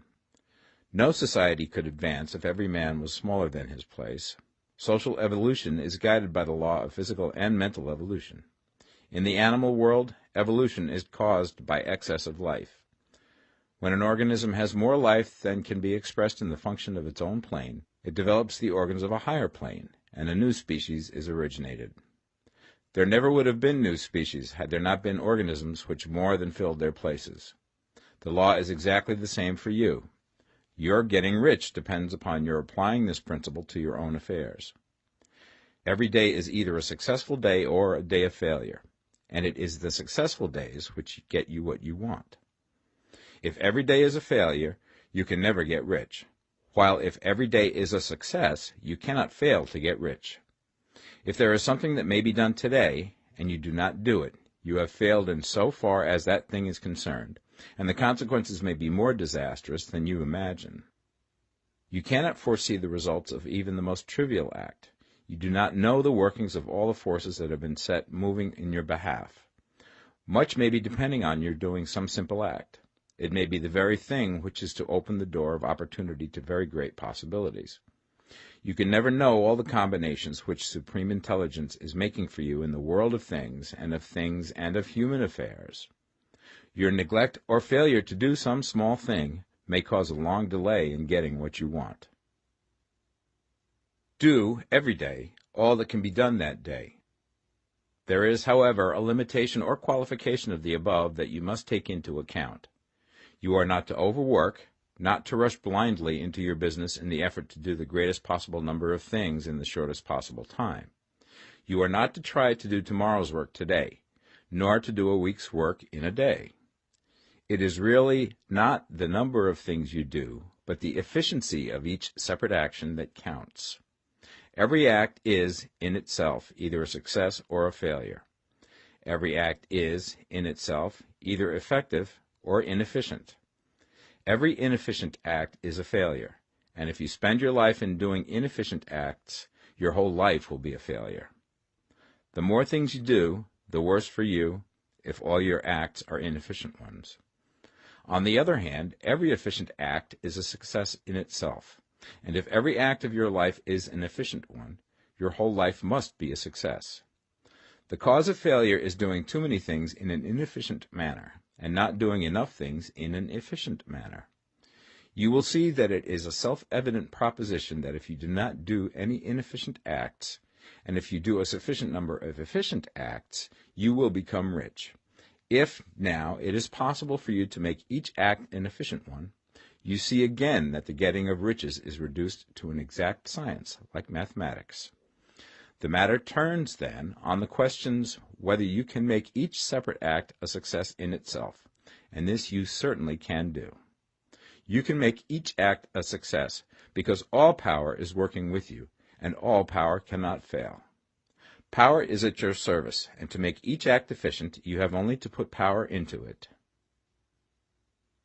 No society could advance if every man was smaller than his place. Social evolution is guided by the law of physical and mental evolution. In the animal world, evolution is caused by excess of life. When an organism has more life than can be expressed in the function of its own plane, it develops the organs of a higher plane, and a new species is originated. There never would have been new species had there not been organisms which more than filled their places. The law is exactly the same for you. Your getting rich depends upon your applying this principle to your own affairs. Every day is either a successful day or a day of failure, and it is the successful days which get you what you want. If every day is a failure, you can never get rich, while if every day is a success, you cannot fail to get rich. If there is something that may be done today, and you do not do it, you have failed in so far as that thing is concerned, and the consequences may be more disastrous than you imagine. You cannot foresee the results of even the most trivial act. You do not know the workings of all the forces that have been set moving in your behalf. Much may be depending on your doing some simple act. It may be the very thing which is to open the door of opportunity to very great possibilities. You can never know all the combinations which Supreme Intelligence is making for you in the world of things and of human affairs. Your neglect or failure to do some small thing may cause a long delay in getting what you want. Do, every day, all that can be done that day. There is, however, a limitation or qualification of the above that you must take into account. You are not to overwork, not to rush blindly into your business in the effort to do the greatest possible number of things in the shortest possible time. You are not to try to do tomorrow's work today, nor to do a week's work in a day. It is really not the number of things you do, but the efficiency of each separate action that counts. Every act is, in itself, either a success or a failure. Every act is, in itself, either effective or inefficient. Every inefficient act is a failure, and if you spend your life in doing inefficient acts, your whole life will be a failure. The more things you do, the worse for you if all your acts are inefficient ones. On the other hand, every efficient act is a success in itself, and if every act of your life is an efficient one, your whole life must be a success. The cause of failure is doing too many things in an inefficient manner, and not doing enough things in an efficient manner. You will see that it is a self-evident proposition that if you do not do any inefficient acts, and if you do a sufficient number of efficient acts, you will become rich. If, now, it is possible for you to make each act an efficient one, you see again that the getting of riches is reduced to an exact science, like mathematics. The matter turns, then, on the questions whether you can make each separate act a success in itself, and this you certainly can do. You can make each act a success because all power is working with you, and all power cannot fail. Power is at your service, and to make each act efficient, you have only to put power into it.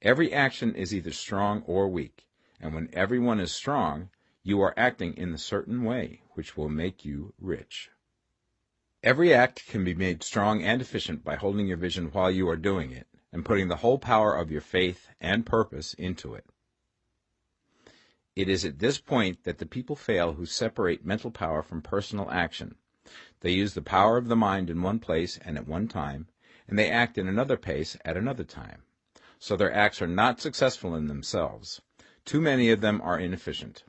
Every action is either strong or weak, and when every one is strong, you are acting in a certain way which will make you rich. Every act can be made strong and efficient by holding your vision while you are doing it, and putting the whole power of your faith and purpose into it. It is at this point that the people fail who separate mental power from personal action. They use the power of the mind in one place and at one time, and they act in another place at another time. So their acts are not successful in themselves. Too many of them are inefficient.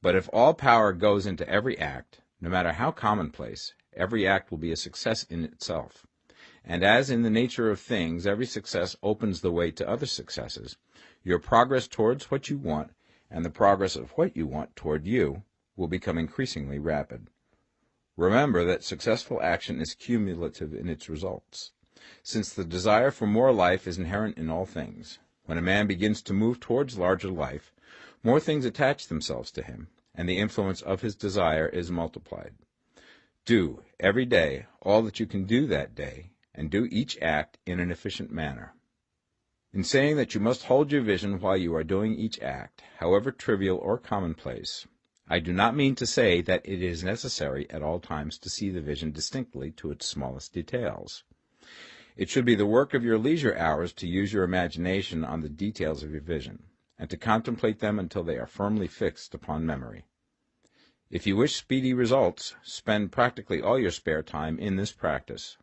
But if all power goes into every act, no matter how commonplace, every act will be a success in itself. And as in the nature of things, every success opens the way to other successes, your progress towards what you want and the progress of what you want toward you will become increasingly rapid. Remember that successful action is cumulative in its results. Since the desire for more life is inherent in all things, when a man begins to move towards larger life, more things attach themselves to him, and the influence of his desire is multiplied. Do, every day, all that you can do that day, and do each act in an efficient manner. In saying that you must hold your vision while you are doing each act, however trivial or commonplace, I do not mean to say that it is necessary at all times to see the vision distinctly to its smallest details. It should be the work of your leisure hours to use your imagination on the details of your vision, and to contemplate them until they are firmly fixed upon memory. If you wish speedy results, spend practically all your spare time in this practice.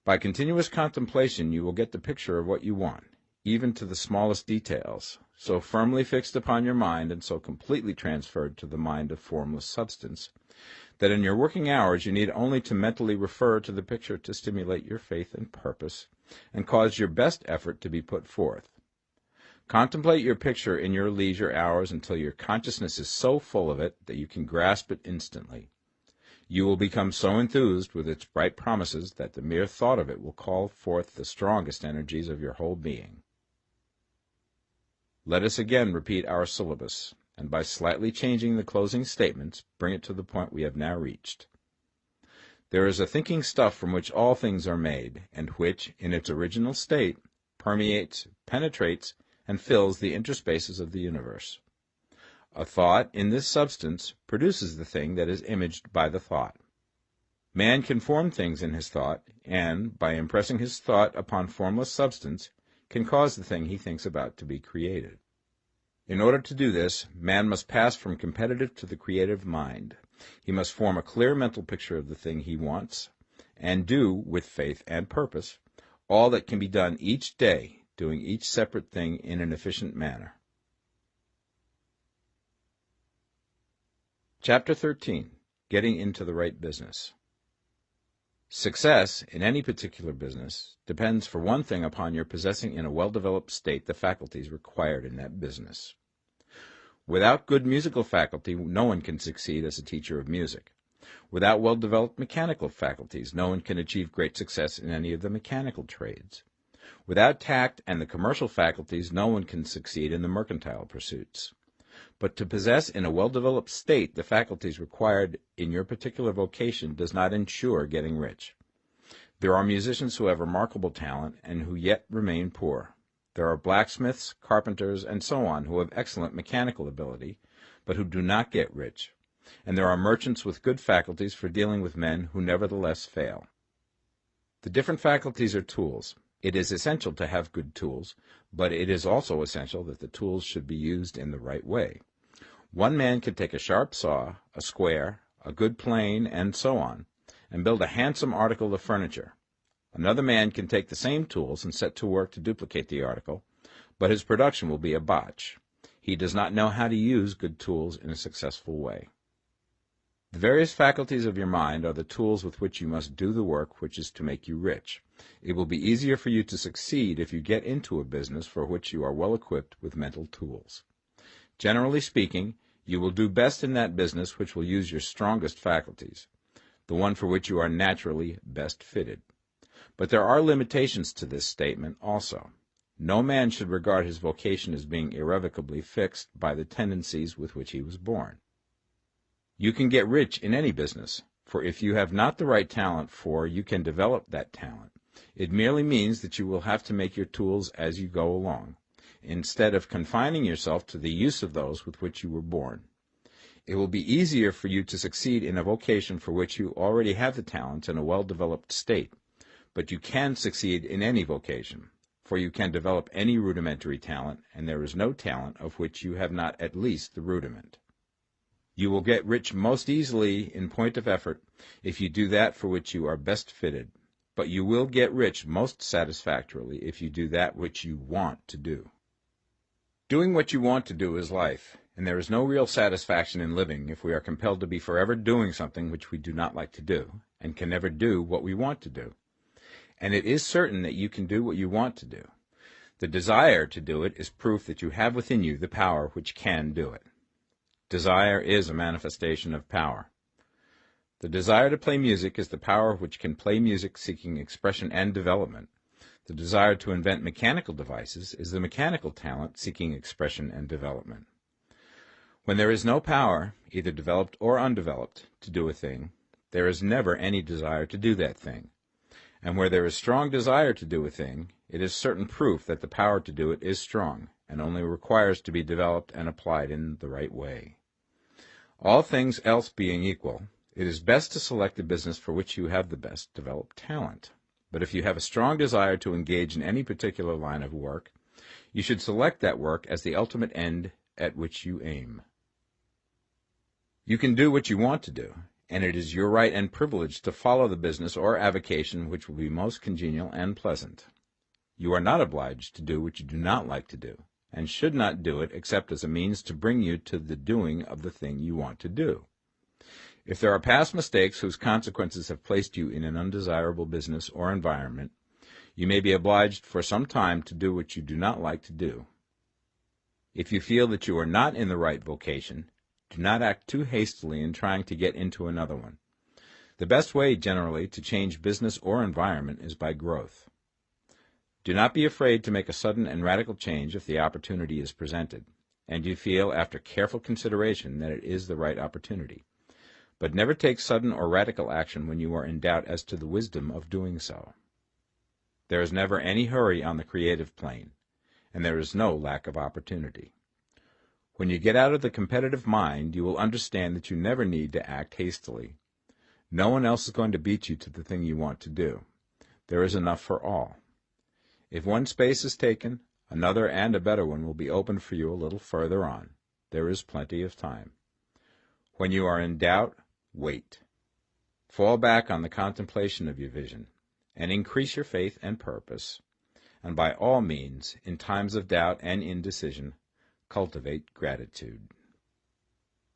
By continuous contemplation you will get the picture of what you want, even to the smallest details, so firmly fixed upon your mind and so completely transferred to the mind of formless substance, that in your working hours you need only to mentally refer to the picture to stimulate your faith and purpose, and cause your best effort to be put forth. Contemplate your picture in your leisure hours until your consciousness is so full of it that you can grasp it instantly. You will become so enthused with its bright promises that the mere thought of it will call forth the strongest energies of your whole being. Let us again repeat our syllabus, and by slightly changing the closing statements, bring it to the point we have now reached. There is a thinking stuff from which all things are made, and which, in its original state, permeates, penetrates, and fills the interspaces of the universe. A thought in this substance produces the thing that is imaged by the thought. Man can form things in his thought, and, by impressing his thought upon formless substance, can cause the thing he thinks about to be created. In order to do this, man must pass from competitive to the creative mind. He must form a clear mental picture of the thing he wants, and do, with faith and purpose, all that can be done each day, doing each separate thing in an efficient manner. Chapter 13. Getting into the right business. Success in any particular business depends for one thing upon your possessing in a well-developed state the faculties required in that business. Without good musical faculty, no one can succeed as a teacher of music. Without well-developed mechanical faculties, no one can achieve great success in any of the mechanical trades. Without tact and the commercial faculties, no one can succeed in the mercantile pursuits. But to possess in a well-developed state the faculties required in your particular vocation does not ensure getting rich. There are musicians who have remarkable talent and who yet remain poor. There are blacksmiths, carpenters, and so on who have excellent mechanical ability, but who do not get rich. And there are merchants with good faculties for dealing with men who nevertheless fail. The different faculties are tools. It is essential to have good tools, but it is also essential that the tools should be used in the right way. One man can take a sharp saw, a square, a good plane, and so on, and build a handsome article of furniture. Another man can take the same tools and set to work to duplicate the article, but his production will be a botch. He does not know how to use good tools in a successful way. The various faculties of your mind are the tools with which you must do the work which is to make you rich. It will be easier for you to succeed if you get into a business for which you are well equipped with mental tools. Generally speaking, you will do best in that business which will use your strongest faculties, the one for which you are naturally best fitted. But there are limitations to this statement also. No man should regard his vocation as being irrevocably fixed by the tendencies with which he was born. You can get rich in any business, for if you have not the right talent you can develop that talent. It merely means that you will have to make your tools as you go along, instead of confining yourself to the use of those with which you were born. It will be easier for you to succeed in a vocation for which you already have the talents in a well-developed state, but you can succeed in any vocation, for you can develop any rudimentary talent, and there is no talent of which you have not at least the rudiment. You will get rich most easily in point of effort if you do that for which you are best fitted, but you will get rich most satisfactorily if you do that which you want to do. Doing what you want to do is life, and there is no real satisfaction in living if we are compelled to be forever doing something which we do not like to do, and can never do what we want to do. And it is certain that you can do what you want to do. The desire to do it is proof that you have within you the power which can do it. Desire is a manifestation of power. The desire to play music is the power which can play music seeking expression and development. The desire to invent mechanical devices is the mechanical talent seeking expression and development. When there is no power, either developed or undeveloped, to do a thing, there is never any desire to do that thing. And where there is strong desire to do a thing, it is certain proof that the power to do it is strong, and only requires to be developed and applied in the right way. All things else being equal, it is best to select a business for which you have the best developed talent. But if you have a strong desire to engage in any particular line of work, you should select that work as the ultimate end at which you aim. You can do what you want to do, and it is your right and privilege to follow the business or avocation which will be most congenial and pleasant. You are not obliged to do what you do not like to do, and should not do it except as a means to bring you to the doing of the thing you want to do. If there are past mistakes whose consequences have placed you in an undesirable business or environment, you may be obliged for some time to do what you do not like to do. If you feel that you are not in the right vocation, do not act too hastily in trying to get into another one. The best way, generally, to change business or environment is by growth. Do not be afraid to make a sudden and radical change if the opportunity is presented, and you feel, after careful consideration, that it is the right opportunity. But never take sudden or radical action when you are in doubt as to the wisdom of doing so. There is never any hurry on the creative plane, and there is no lack of opportunity. When you get out of the competitive mind, you will understand that you never need to act hastily. No one else is going to beat you to the thing you want to do. There is enough for all. If one space is taken, another and a better one will be opened for you a little further on. There is plenty of time. When you are in doubt, wait. Fall back on the contemplation of your vision, and increase your faith and purpose. And by all means, in times of doubt and indecision, cultivate gratitude.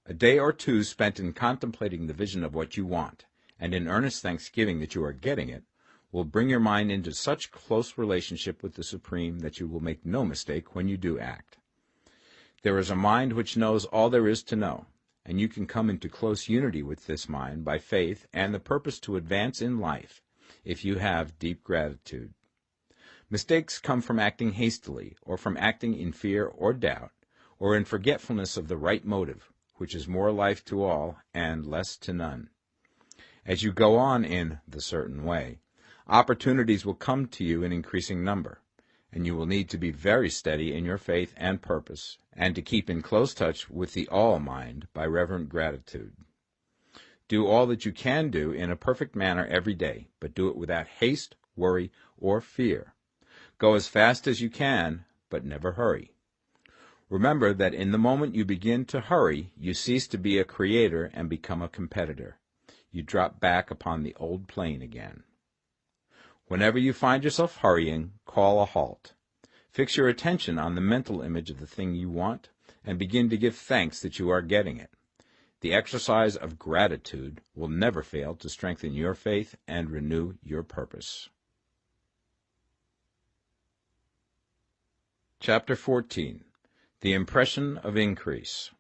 A day or two spent in contemplating the vision of what you want, and in earnest thanksgiving that you are getting it, will bring your mind into such close relationship with the Supreme that you will make no mistake when you do act. There is a mind which knows all there is to know, and you can come into close unity with this mind by faith and the purpose to advance in life, if you have deep gratitude. Mistakes come from acting hastily, or from acting in fear or doubt, or in forgetfulness of the right motive, which is more life to all and less to none. As you go on in the certain way, opportunities will come to you in increasing number, and you will need to be very steady in your faith and purpose, and to keep in close touch with the all-mind by reverent gratitude. Do all that you can do in a perfect manner every day, but do it without haste, worry, or fear. Go as fast as you can, but never hurry. Remember that in the moment you begin to hurry, you cease to be a creator and become a competitor. You drop back upon the old plane again. Whenever you find yourself hurrying, call a halt. Fix your attention on the mental image of the thing you want, and begin to give thanks that you are getting it. The exercise of gratitude will never fail to strengthen your faith and renew your purpose. Chapter 14. The Impression of Increase.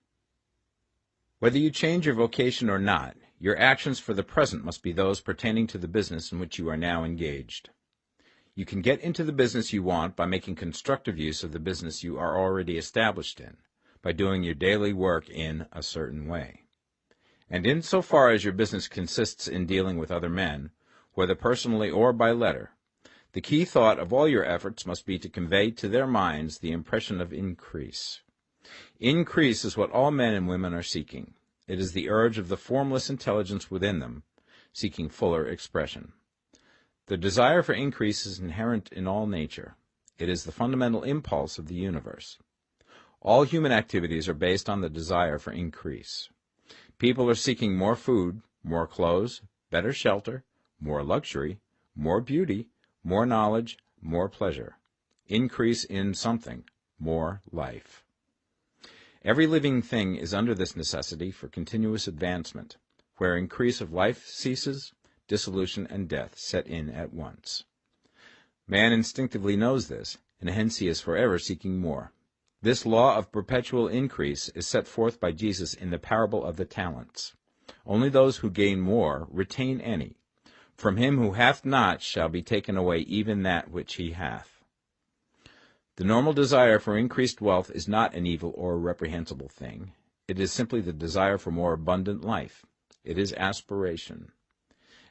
Whether you change your vocation or not, your actions for the present must be those pertaining to the business in which you are now engaged. You can get into the business you want by making constructive use of the business you are already established in, by doing your daily work in a certain way. And insofar as your business consists in dealing with other men, whether personally or by letter, the key thought of all your efforts must be to convey to their minds the impression of increase. Increase is what all men and women are seeking. It is the urge of the formless intelligence within them, seeking fuller expression. The desire for increase is inherent in all nature. It is the fundamental impulse of the universe. All human activities are based on the desire for increase. People are seeking more food, more clothes, better shelter, more luxury, more beauty, more knowledge, more pleasure. Increase in something, more life. Every living thing is under this necessity for continuous advancement. Where increase of life ceases, dissolution and death set in at once. Man instinctively knows this, and hence he is forever seeking more. This law of perpetual increase is set forth by Jesus in the parable of the talents. Only those who gain more retain any. From him who hath not shall be taken away even that which he hath. The normal desire for increased wealth is not an evil or a reprehensible thing. It is simply the desire for more abundant life. It is aspiration.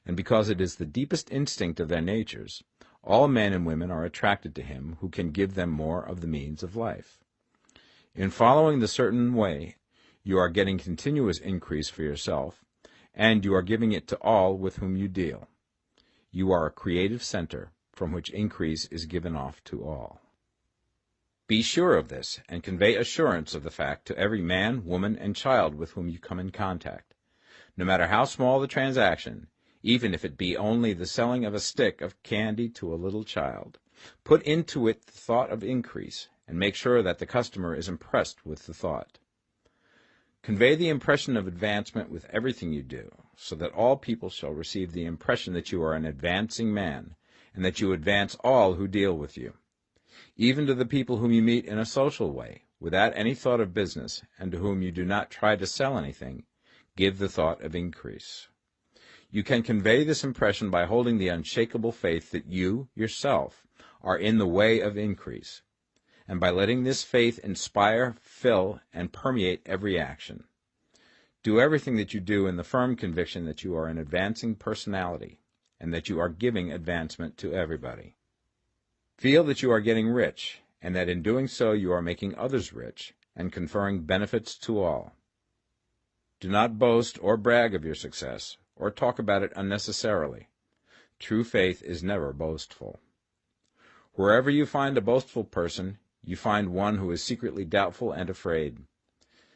And because it is the deepest instinct of their natures, all men and women are attracted to him who can give them more of the means of life. In following the certain way, you are getting continuous increase for yourself, and you are giving it to all with whom you deal. You are a creative center from which increase is given off to all. Be sure of this, and convey assurance of the fact to every man, woman, and child with whom you come in contact. No matter how small the transaction, even if it be only the selling of a stick of candy to a little child, put into it the thought of increase, and make sure that the customer is impressed with the thought. Convey the impression of advancement with everything you do, so that all people shall receive the impression that you are an advancing man, and that you advance all who deal with you. Even to the people whom you meet in a social way, without any thought of business, and to whom you do not try to sell anything, give the thought of increase. You can convey this impression by holding the unshakable faith that you, yourself, are in the way of increase, and by letting this faith inspire, fill, and permeate every action. Do everything that you do in the firm conviction that you are an advancing personality, and that you are giving advancement to everybody. Feel that you are getting rich, and that in doing so you are making others rich, and conferring benefits to all. Do not boast or brag of your success, or talk about it unnecessarily. True faith is never boastful. Wherever you find a boastful person, you find one who is secretly doubtful and afraid.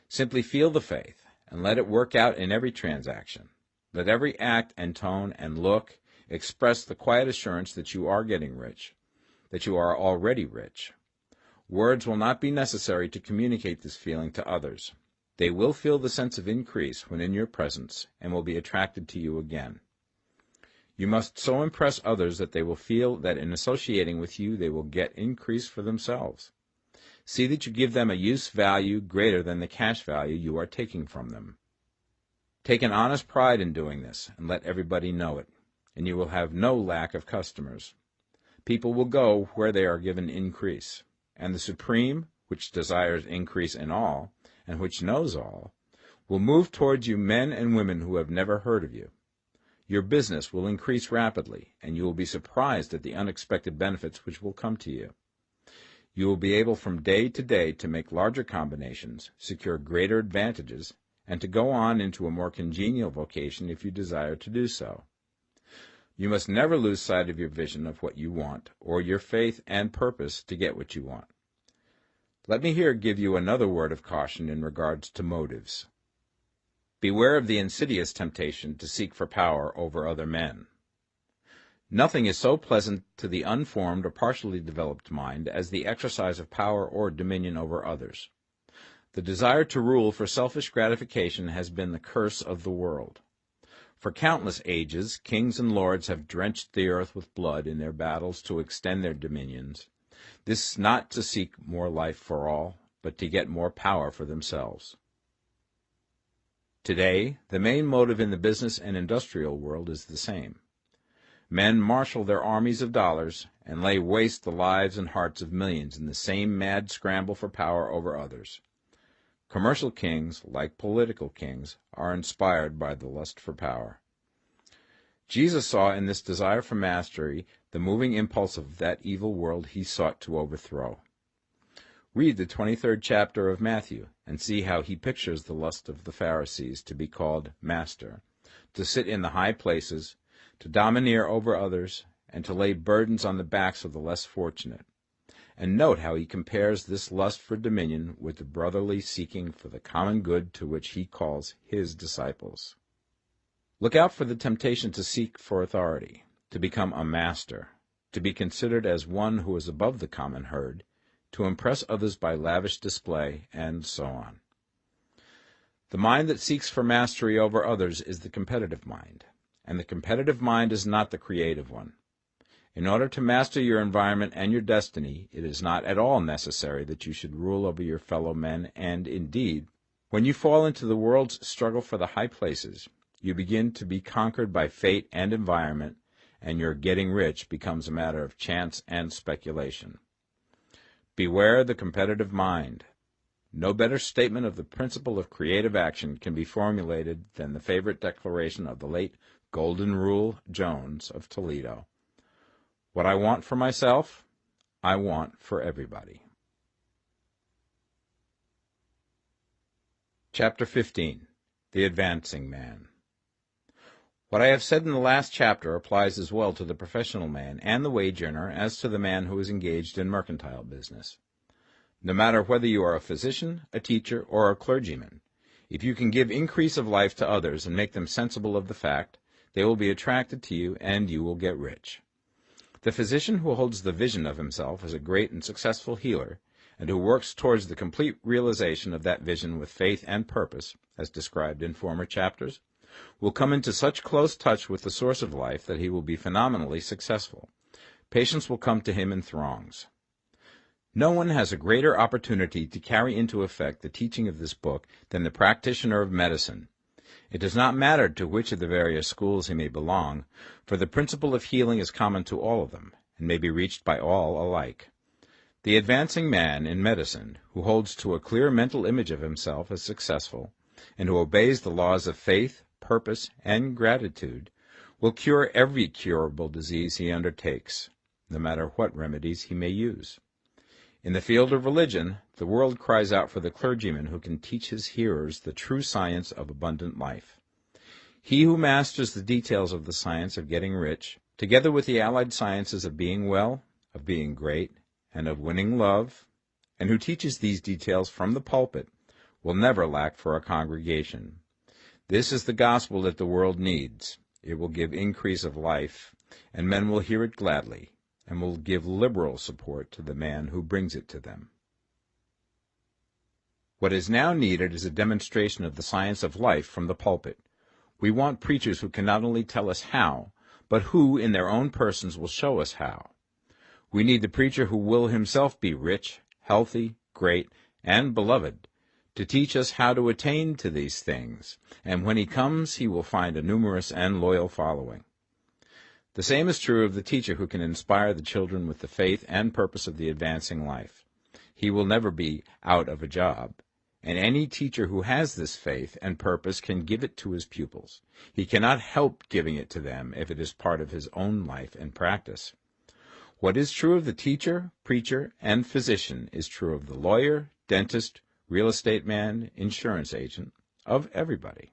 Simply feel the faith, and let it work out in every transaction. Let every act and tone and look express the quiet assurance that you are getting rich, that you are already rich. Words will not be necessary to communicate this feeling to others. They will feel the sense of increase when in your presence, and will be attracted to you again. You must so impress others that they will feel that in associating with you they will get increase for themselves. See that you give them a use value greater than the cash value you are taking from them. Take an honest pride in doing this, and let everybody know it, and you will have no lack of customers. People will go where they are given increase, and the Supreme, which desires increase in all, and which knows all, will move towards you men and women who have never heard of you. Your business will increase rapidly, and you will be surprised at the unexpected benefits which will come to you. You will be able from day to day to make larger combinations, secure greater advantages, and to go on into a more congenial vocation if you desire to do so. You must never lose sight of your vision of what you want, or your faith and purpose to get what you want. Let me here give you another word of caution in regards to motives. Beware of the insidious temptation to seek for power over other men. Nothing is so pleasant to the unformed or partially developed mind as the exercise of power or dominion over others. The desire to rule for selfish gratification has been the curse of the world. For countless ages, kings and lords have drenched the earth with blood in their battles to extend their dominions. This not to seek more life for all, but to get more power for themselves. Today, the main motive in the business and industrial world is the same. Men marshal their armies of dollars and lay waste the lives and hearts of millions in the same mad scramble for power over others. Commercial kings, like political kings, are inspired by the lust for power. Jesus saw in this desire for mastery the moving impulse of that evil world he sought to overthrow. Read the 23rd chapter of Matthew and see how he pictures the lust of the Pharisees to be called master, to sit in the high places, to domineer over others, and to lay burdens on the backs of the less fortunate. And note how he compares this lust for dominion with the brotherly seeking for the common good to which he calls his disciples. Look out for the temptation to seek for authority, to become a master, to be considered as one who is above the common herd, to impress others by lavish display, and so on. The mind that seeks for mastery over others is the competitive mind, and the competitive mind is not the creative one. In order to master your environment and your destiny, it is not at all necessary that you should rule over your fellow men, and, indeed, when you fall into the world's struggle for the high places, you begin to be conquered by fate and environment, and your getting rich becomes a matter of chance and speculation. Beware the competitive mind. No better statement of the principle of creative action can be formulated than the favorite declaration of the late Golden Rule Jones of Toledo. What I want for myself, I want for everybody. Chapter 15. The Advancing Man. What I have said in the last chapter applies as well to the professional man and the wage earner as to the man who is engaged in mercantile business. No matter whether you are a physician, a teacher, or a clergyman, if you can give increase of life to others and make them sensible of the fact, they will be attracted to you and you will get rich. The physician who holds the vision of himself as a great and successful healer, and who works towards the complete realization of that vision with faith and purpose, as described in former chapters, will come into such close touch with the source of life that he will be phenomenally successful. Patients will come to him in throngs. No one has a greater opportunity to carry into effect the teaching of this book than the practitioner of medicine. It does not matter to which of the various schools he may belong, for the principle of healing is common to all of them, and may be reached by all alike. The advancing man in medicine, who holds to a clear mental image of himself as successful, and who obeys the laws of faith, purpose, and gratitude, will cure every curable disease he undertakes, no matter what remedies he may use. In the field of religion, the world cries out for the clergyman who can teach his hearers the true science of abundant life. He who masters the details of the science of getting rich, together with the allied sciences of being well, of being great, and of winning love, and who teaches these details from the pulpit, will never lack for a congregation. This is the gospel that the world needs. It will give increase of life, and men will hear it gladly, and will give liberal support to the man who brings it to them. What is now needed is a demonstration of the science of life from the pulpit. We want preachers who can not only tell us how, but who, in their own persons, will show us how. We need the preacher who will himself be rich, healthy, great, and beloved, to teach us how to attain to these things, and when he comes he will find a numerous and loyal following. The same is true of the teacher who can inspire the children with the faith and purpose of the advancing life. He will never be out of a job. And any teacher who has this faith and purpose can give it to his pupils. He cannot help giving it to them if it is part of his own life and practice. What is true of the teacher, preacher, and physician is true of the lawyer, dentist, real estate man, insurance agent, of everybody.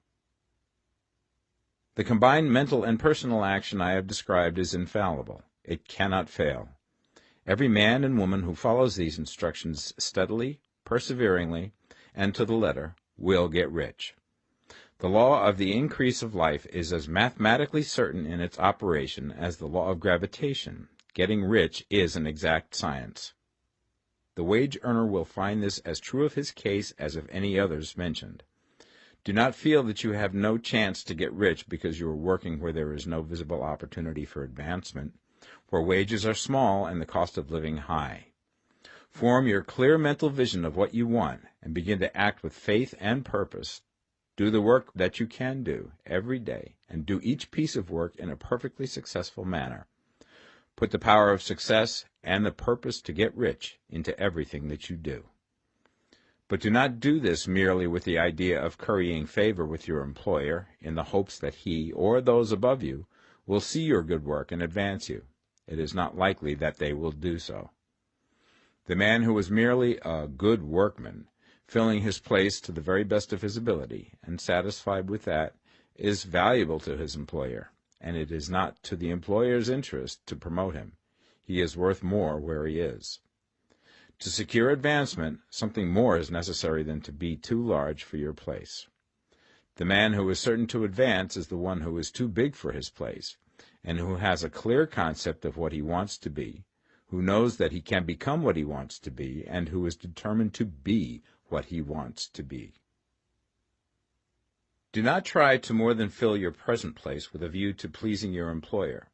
The combined mental and personal action I have described is infallible. It cannot fail. Every man and woman who follows these instructions steadily, perseveringly, and to the letter, will get rich. The law of the increase of life is as mathematically certain in its operation as the law of gravitation. Getting rich is an exact science. The wage earner will find this as true of his case as of any others mentioned. Do not feel that you have no chance to get rich because you are working where there is no visible opportunity for advancement, where wages are small and the cost of living high. Form your clear mental vision of what you want and begin to act with faith and purpose. Do the work that you can do every day and do each piece of work in a perfectly successful manner. Put the power of success and the purpose to get rich into everything that you do. But do not do this merely with the idea of currying favor with your employer in the hopes that he or those above you will see your good work and advance you. It is not likely that they will do so. The man who is merely a good workman, filling his place to the very best of his ability, and satisfied with that, is valuable to his employer, and it is not to the employer's interest to promote him. He is worth more where he is. To secure advancement, something more is necessary than to be too large for your place. The man who is certain to advance is the one who is too big for his place, and who has a clear concept of what he wants to be, who knows that he can become what he wants to be, and who is determined to be what he wants to be. Do not try to more than fill your present place with a view to pleasing your employer.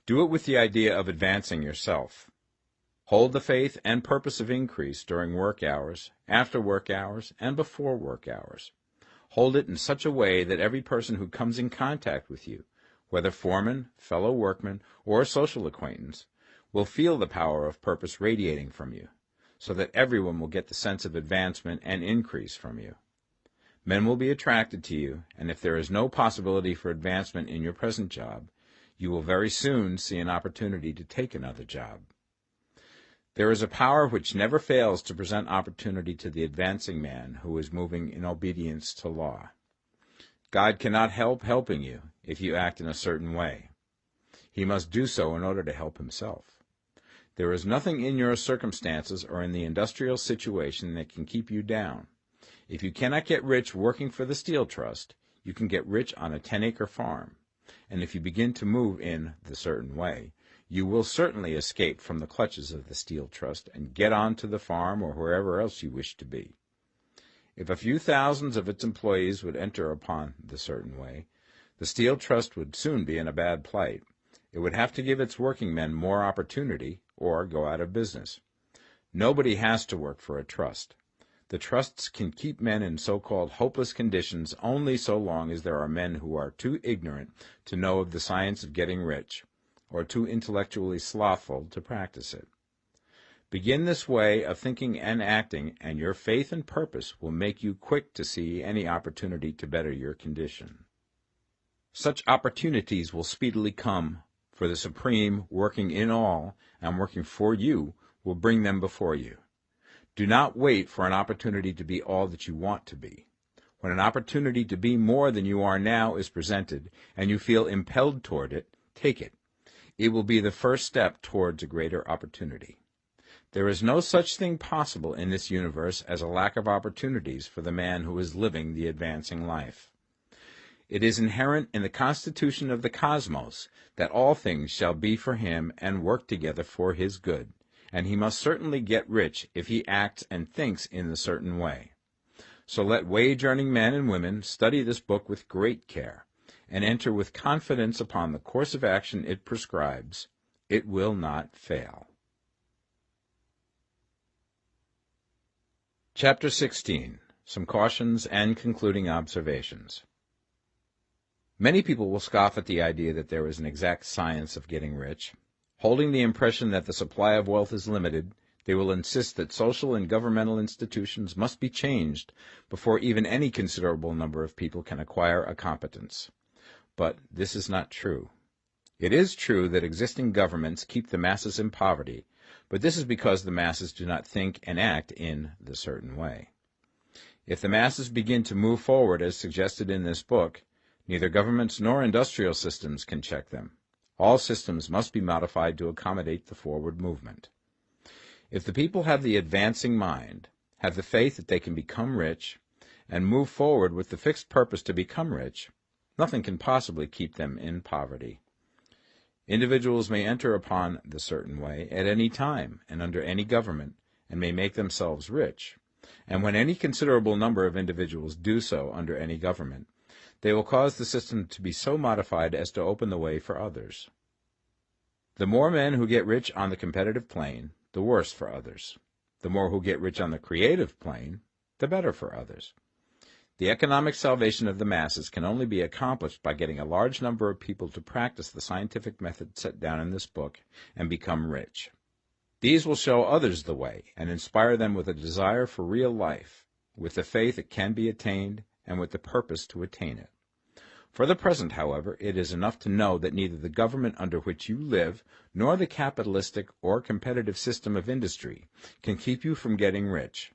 Do it with the idea of advancing yourself. Hold the faith and purpose of increase during work hours, after work hours, and before work hours. Hold it in such a way that every person who comes in contact with you, whether foreman, fellow workman, or social acquaintance, will feel the power of purpose radiating from you, so that everyone will get the sense of advancement and increase from you. Men will be attracted to you, and if there is no possibility for advancement in your present job, you will very soon see an opportunity to take another job. There is a power which never fails to present opportunity to the advancing man who is moving in obedience to law. God cannot help helping you if you act in a certain way. He must do so in order to help himself. There is nothing in your circumstances or in the industrial situation that can keep you down. If you cannot get rich working for the Steel Trust, you can get rich on a 10-acre farm. And if you begin to move in the certain way, you will certainly escape from the clutches of the Steel Trust and get on to the farm or wherever else you wish to be. If a few thousands of its employees would enter upon the certain way, the Steel Trust would soon be in a bad plight. It would have to give its working men more opportunity or go out of business. Nobody has to work for a trust. The trusts can keep men in so-called hopeless conditions only so long as there are men who are too ignorant to know of the science of getting rich, or too intellectually slothful to practice it. Begin this way of thinking and acting, and your faith and purpose will make you quick to see any opportunity to better your condition. Such opportunities will speedily come, for the Supreme, working in all and working for you, will bring them before you. Do not wait for an opportunity to be all that you want to be. When an opportunity to be more than you are now is presented, and you feel impelled toward it, take it. It will be the first step towards a greater opportunity. There is no such thing possible in this universe as a lack of opportunities for the man who is living the advancing life. It is inherent in the constitution of the cosmos that all things shall be for him and work together for his good, and he must certainly get rich if he acts and thinks in a certain way. So let wage-earning men and women study this book with great care, and enter with confidence upon the course of action it prescribes. It will not fail. Chapter 16. Some Cautions and Concluding Observations. Many people will scoff at the idea that there is an exact science of getting rich. Holding the impression that the supply of wealth is limited, they will insist that social and governmental institutions must be changed before even any considerable number of people can acquire a competence. But this is not true. It is true that existing governments keep the masses in poverty, but this is because the masses do not think and act in the certain way. If the masses begin to move forward as suggested in this book, neither governments nor industrial systems can check them. All systems must be modified to accommodate the forward movement. If the people have the advancing mind, have the faith that they can become rich, and move forward with the fixed purpose to become rich, nothing can possibly keep them in poverty. Individuals may enter upon the certain way at any time and under any government, and may make themselves rich. And when any considerable number of individuals do so under any government, they will cause the system to be so modified as to open the way for others. The more men who get rich on the competitive plane, the worse for others. The more who get rich on the creative plane, the better for others. The economic salvation of the masses can only be accomplished by getting a large number of people to practice the scientific method set down in this book and become rich. These will show others the way and inspire them with a desire for real life, with the faith it can be attained, and with the purpose to attain it. For the present, however, it is enough to know that neither the government under which you live nor the capitalistic or competitive system of industry can keep you from getting rich.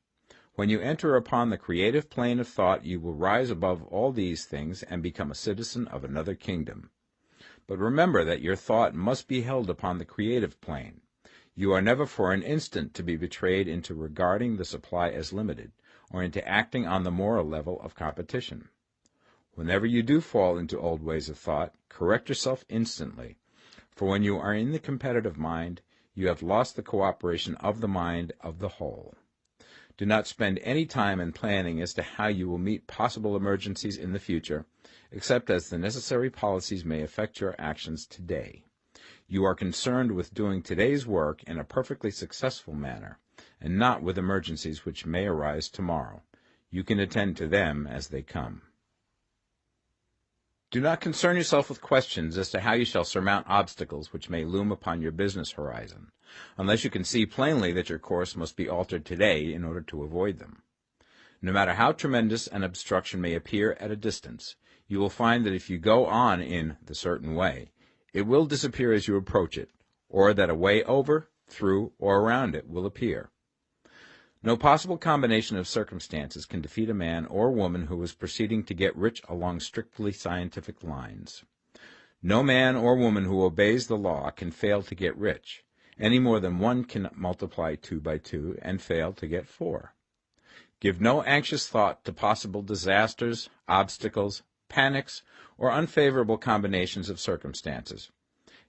When you enter upon the creative plane of thought, you will rise above all these things and become a citizen of another kingdom. But remember that your thought must be held upon the creative plane. You are never for an instant to be betrayed into regarding the supply as limited, or into acting on the moral level of competition. Whenever you do fall into old ways of thought, correct yourself instantly, for when you are in the competitive mind, you have lost the cooperation of the mind of the whole. Do not spend any time in planning as to how you will meet possible emergencies in the future, except as the necessary policies may affect your actions today. You are concerned with doing today's work in a perfectly successful manner, and not with emergencies which may arise tomorrow. You can attend to them as they come. Do not concern yourself with questions as to how you shall surmount obstacles which may loom upon your business horizon, unless you can see plainly that your course must be altered today in order to avoid them. No matter how tremendous an obstruction may appear at a distance, you will find that if you go on in the certain way, it will disappear as you approach it, or that a way over, through, or around it will appear. No possible combination of circumstances can defeat a man or woman who is proceeding to get rich along strictly scientific lines. No man or woman who obeys the law can fail to get rich, any more than one can multiply 2 by 2 and fail to get 4. Give no anxious thought to possible disasters, obstacles, panics, or unfavorable combinations of circumstances.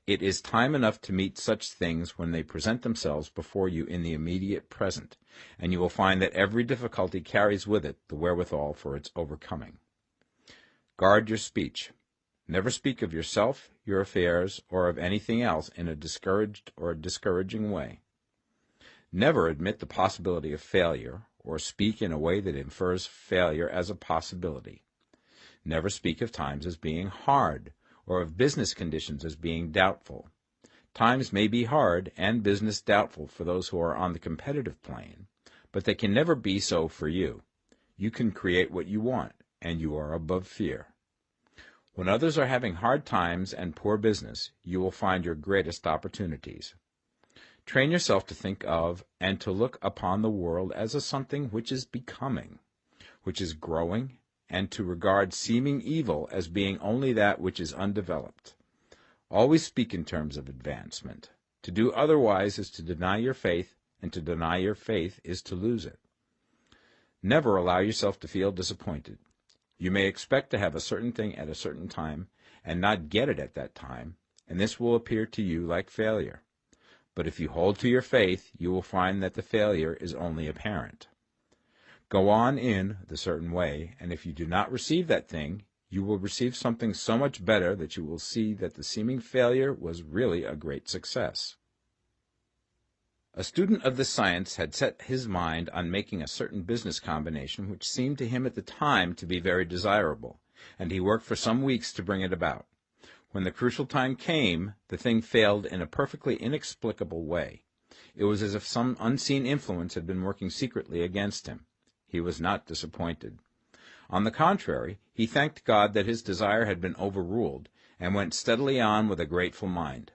It is time enough to meet such things when they present themselves before you in the immediate present, and you will find that every difficulty carries with it the wherewithal for its overcoming. Guard your speech. Never speak of yourself, your affairs, or of anything else in a discouraged or discouraging way. Never admit the possibility of failure, or speak in a way that infers failure as a possibility. Never speak of times as being hard, or of business conditions as being doubtful. Times may be hard and business doubtful for those who are on the competitive plane, but they can never be so for you. You can create what you want, and you are above fear. When others are having hard times and poor business, you will find your greatest opportunities. Train yourself to think of and to look upon the world as a something which is becoming, which is growing, and to regard seeming evil as being only that which is undeveloped. Always speak in terms of advancement. To do otherwise is to deny your faith, and to deny your faith is to lose it. Never allow yourself to feel disappointed. You may expect to have a certain thing at a certain time, and not get it at that time, and this will appear to you like failure. But if you hold to your faith, you will find that the failure is only apparent. Go on in the certain way, and if you do not receive that thing, you will receive something so much better that you will see that the seeming failure was really a great success. A student of this science had set his mind on making a certain business combination which seemed to him at the time to be very desirable. and he worked for some weeks to bring it about. When the crucial time came, the thing failed in a perfectly inexplicable way. It was as if some unseen influence had been working secretly against him. He was not disappointed. On the contrary, he thanked God that his desire had been overruled, and went steadily on with a grateful mind.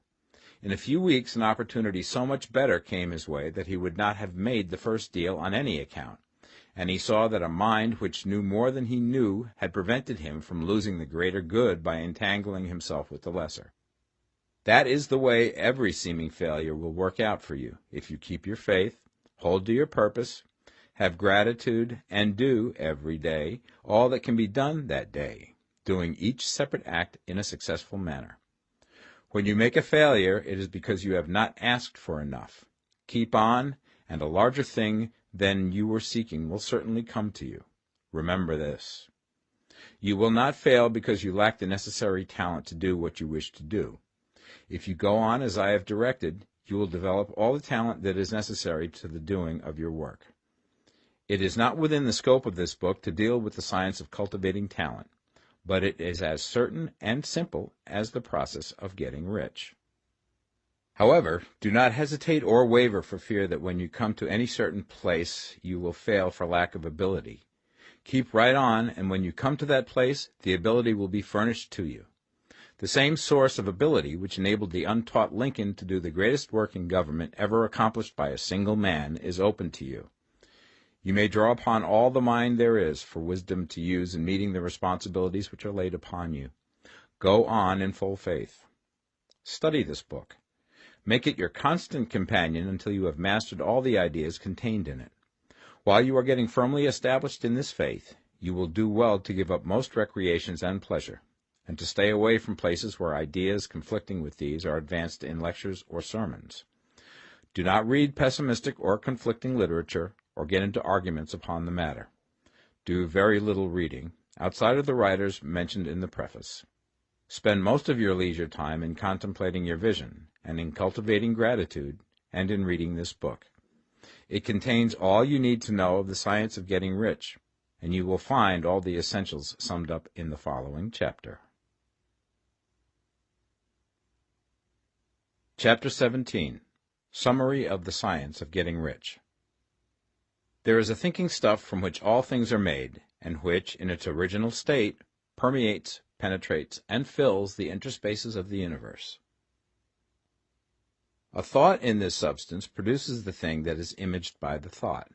In a few weeks an opportunity so much better came his way that he would not have made the first deal on any account, and he saw that a mind which knew more than he knew had prevented him from losing the greater good by entangling himself with the lesser. That is the way every seeming failure will work out for you, if you keep your faith, hold to your purpose, have gratitude, and do, every day, all that can be done that day, doing each separate act in a successful manner. When you make a failure, it is because you have not asked for enough. Keep on, and a larger thing than you were seeking will certainly come to you. Remember this. You will not fail because you lack the necessary talent to do what you wish to do. If you go on as I have directed, you will develop all the talent that is necessary to the doing of your work. It is not within the scope of this book to deal with the science of cultivating talent, but it is as certain and simple as the process of getting rich. However, do not hesitate or waver for fear that when you come to any certain place you will fail for lack of ability. Keep right on, and when you come to that place, the ability will be furnished to you. The same source of ability which enabled the untaught Lincoln to do the greatest work in government ever accomplished by a single man is open to you. You may draw upon all the mind there is for wisdom to use in meeting the responsibilities which are laid upon you. Go on in full faith. Study this book. Make it your constant companion until you have mastered all the ideas contained in it. While you are getting firmly established in this faith, you will do well to give up most recreations and pleasure, and to stay away from places where ideas conflicting with these are advanced in lectures or sermons. Do not read pessimistic or conflicting literature, or get into arguments upon the matter. Do very little reading, outside of the writers mentioned in the preface. Spend most of your leisure time in contemplating your vision, and in cultivating gratitude, and in reading this book. It contains all you need to know of the science of getting rich, and you will find all the essentials summed up in the following chapter. Chapter 17. Summary of the Science of Getting Rich. There is a thinking stuff from which all things are made, and which, in its original state, permeates, penetrates, and fills the interspaces of the universe. A thought in this substance produces the thing that is imaged by the thought.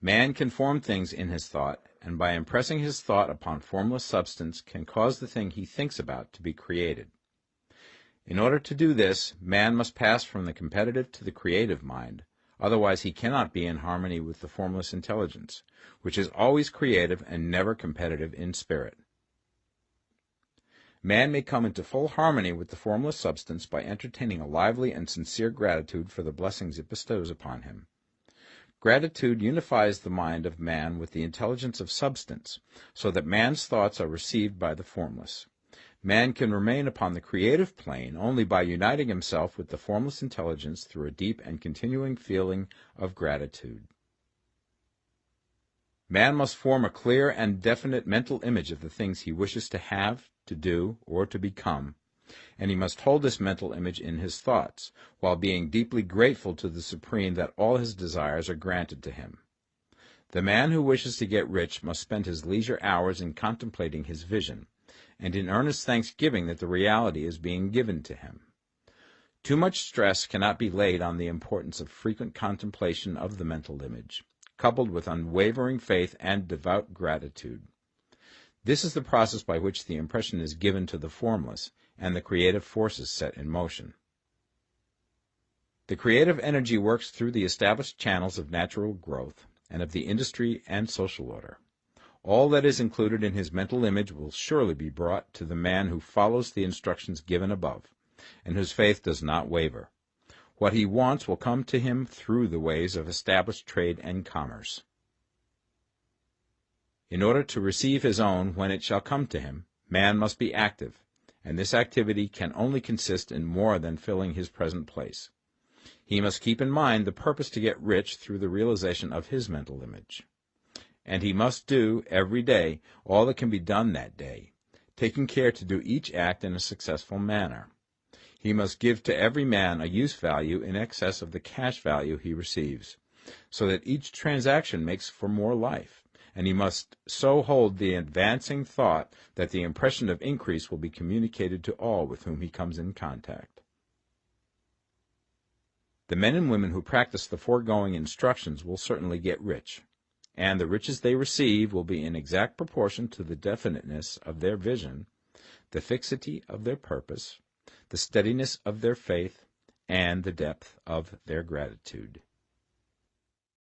Man can form things in his thought, and by impressing his thought upon formless substance can cause the thing he thinks about to be created. In order to do this, man must pass from the competitive to the creative mind, otherwise he cannot be in harmony with the formless intelligence, which is always creative and never competitive in spirit. Man may come into full harmony with the formless substance by entertaining a lively and sincere gratitude for the blessings it bestows upon him. Gratitude unifies the mind of man with the intelligence of substance, so that man's thoughts are received by the formless. Man can remain upon the creative plane only by uniting himself with the formless intelligence through a deep and continuing feeling of gratitude. Man must form a clear and definite mental image of the things he wishes to have, to do, or to become, and he must hold this mental image in his thoughts, while being deeply grateful to the Supreme that all his desires are granted to him. The man who wishes to get rich must spend his leisure hours in contemplating his vision, and in earnest thanksgiving that the reality is being given to him. Too much stress cannot be laid on the importance of frequent contemplation of the mental image, coupled with unwavering faith and devout gratitude. This is the process by which the impression is given to the formless, and the creative forces set in motion. The creative energy works through the established channels of natural growth, and of the industry and social order. All that is included in his mental image will surely be brought to the man who follows the instructions given above, and whose faith does not waver. What he wants will come to him through the ways of established trade and commerce. In order to receive his own when it shall come to him, man must be active, and this activity can only consist in more than filling his present place. He must keep in mind the purpose to get rich through the realization of his mental image. And he must do, every day, all that can be done that day, taking care to do each act in a successful manner. He must give to every man a use value in excess of the cash value he receives, so that each transaction makes for more life, and he must so hold the advancing thought that the impression of increase will be communicated to all with whom he comes in contact. The men and women who practice the foregoing instructions will certainly get rich, and the riches they receive will be in exact proportion to the definiteness of their vision, the fixity of their purpose, the steadiness of their faith, and the depth of their gratitude.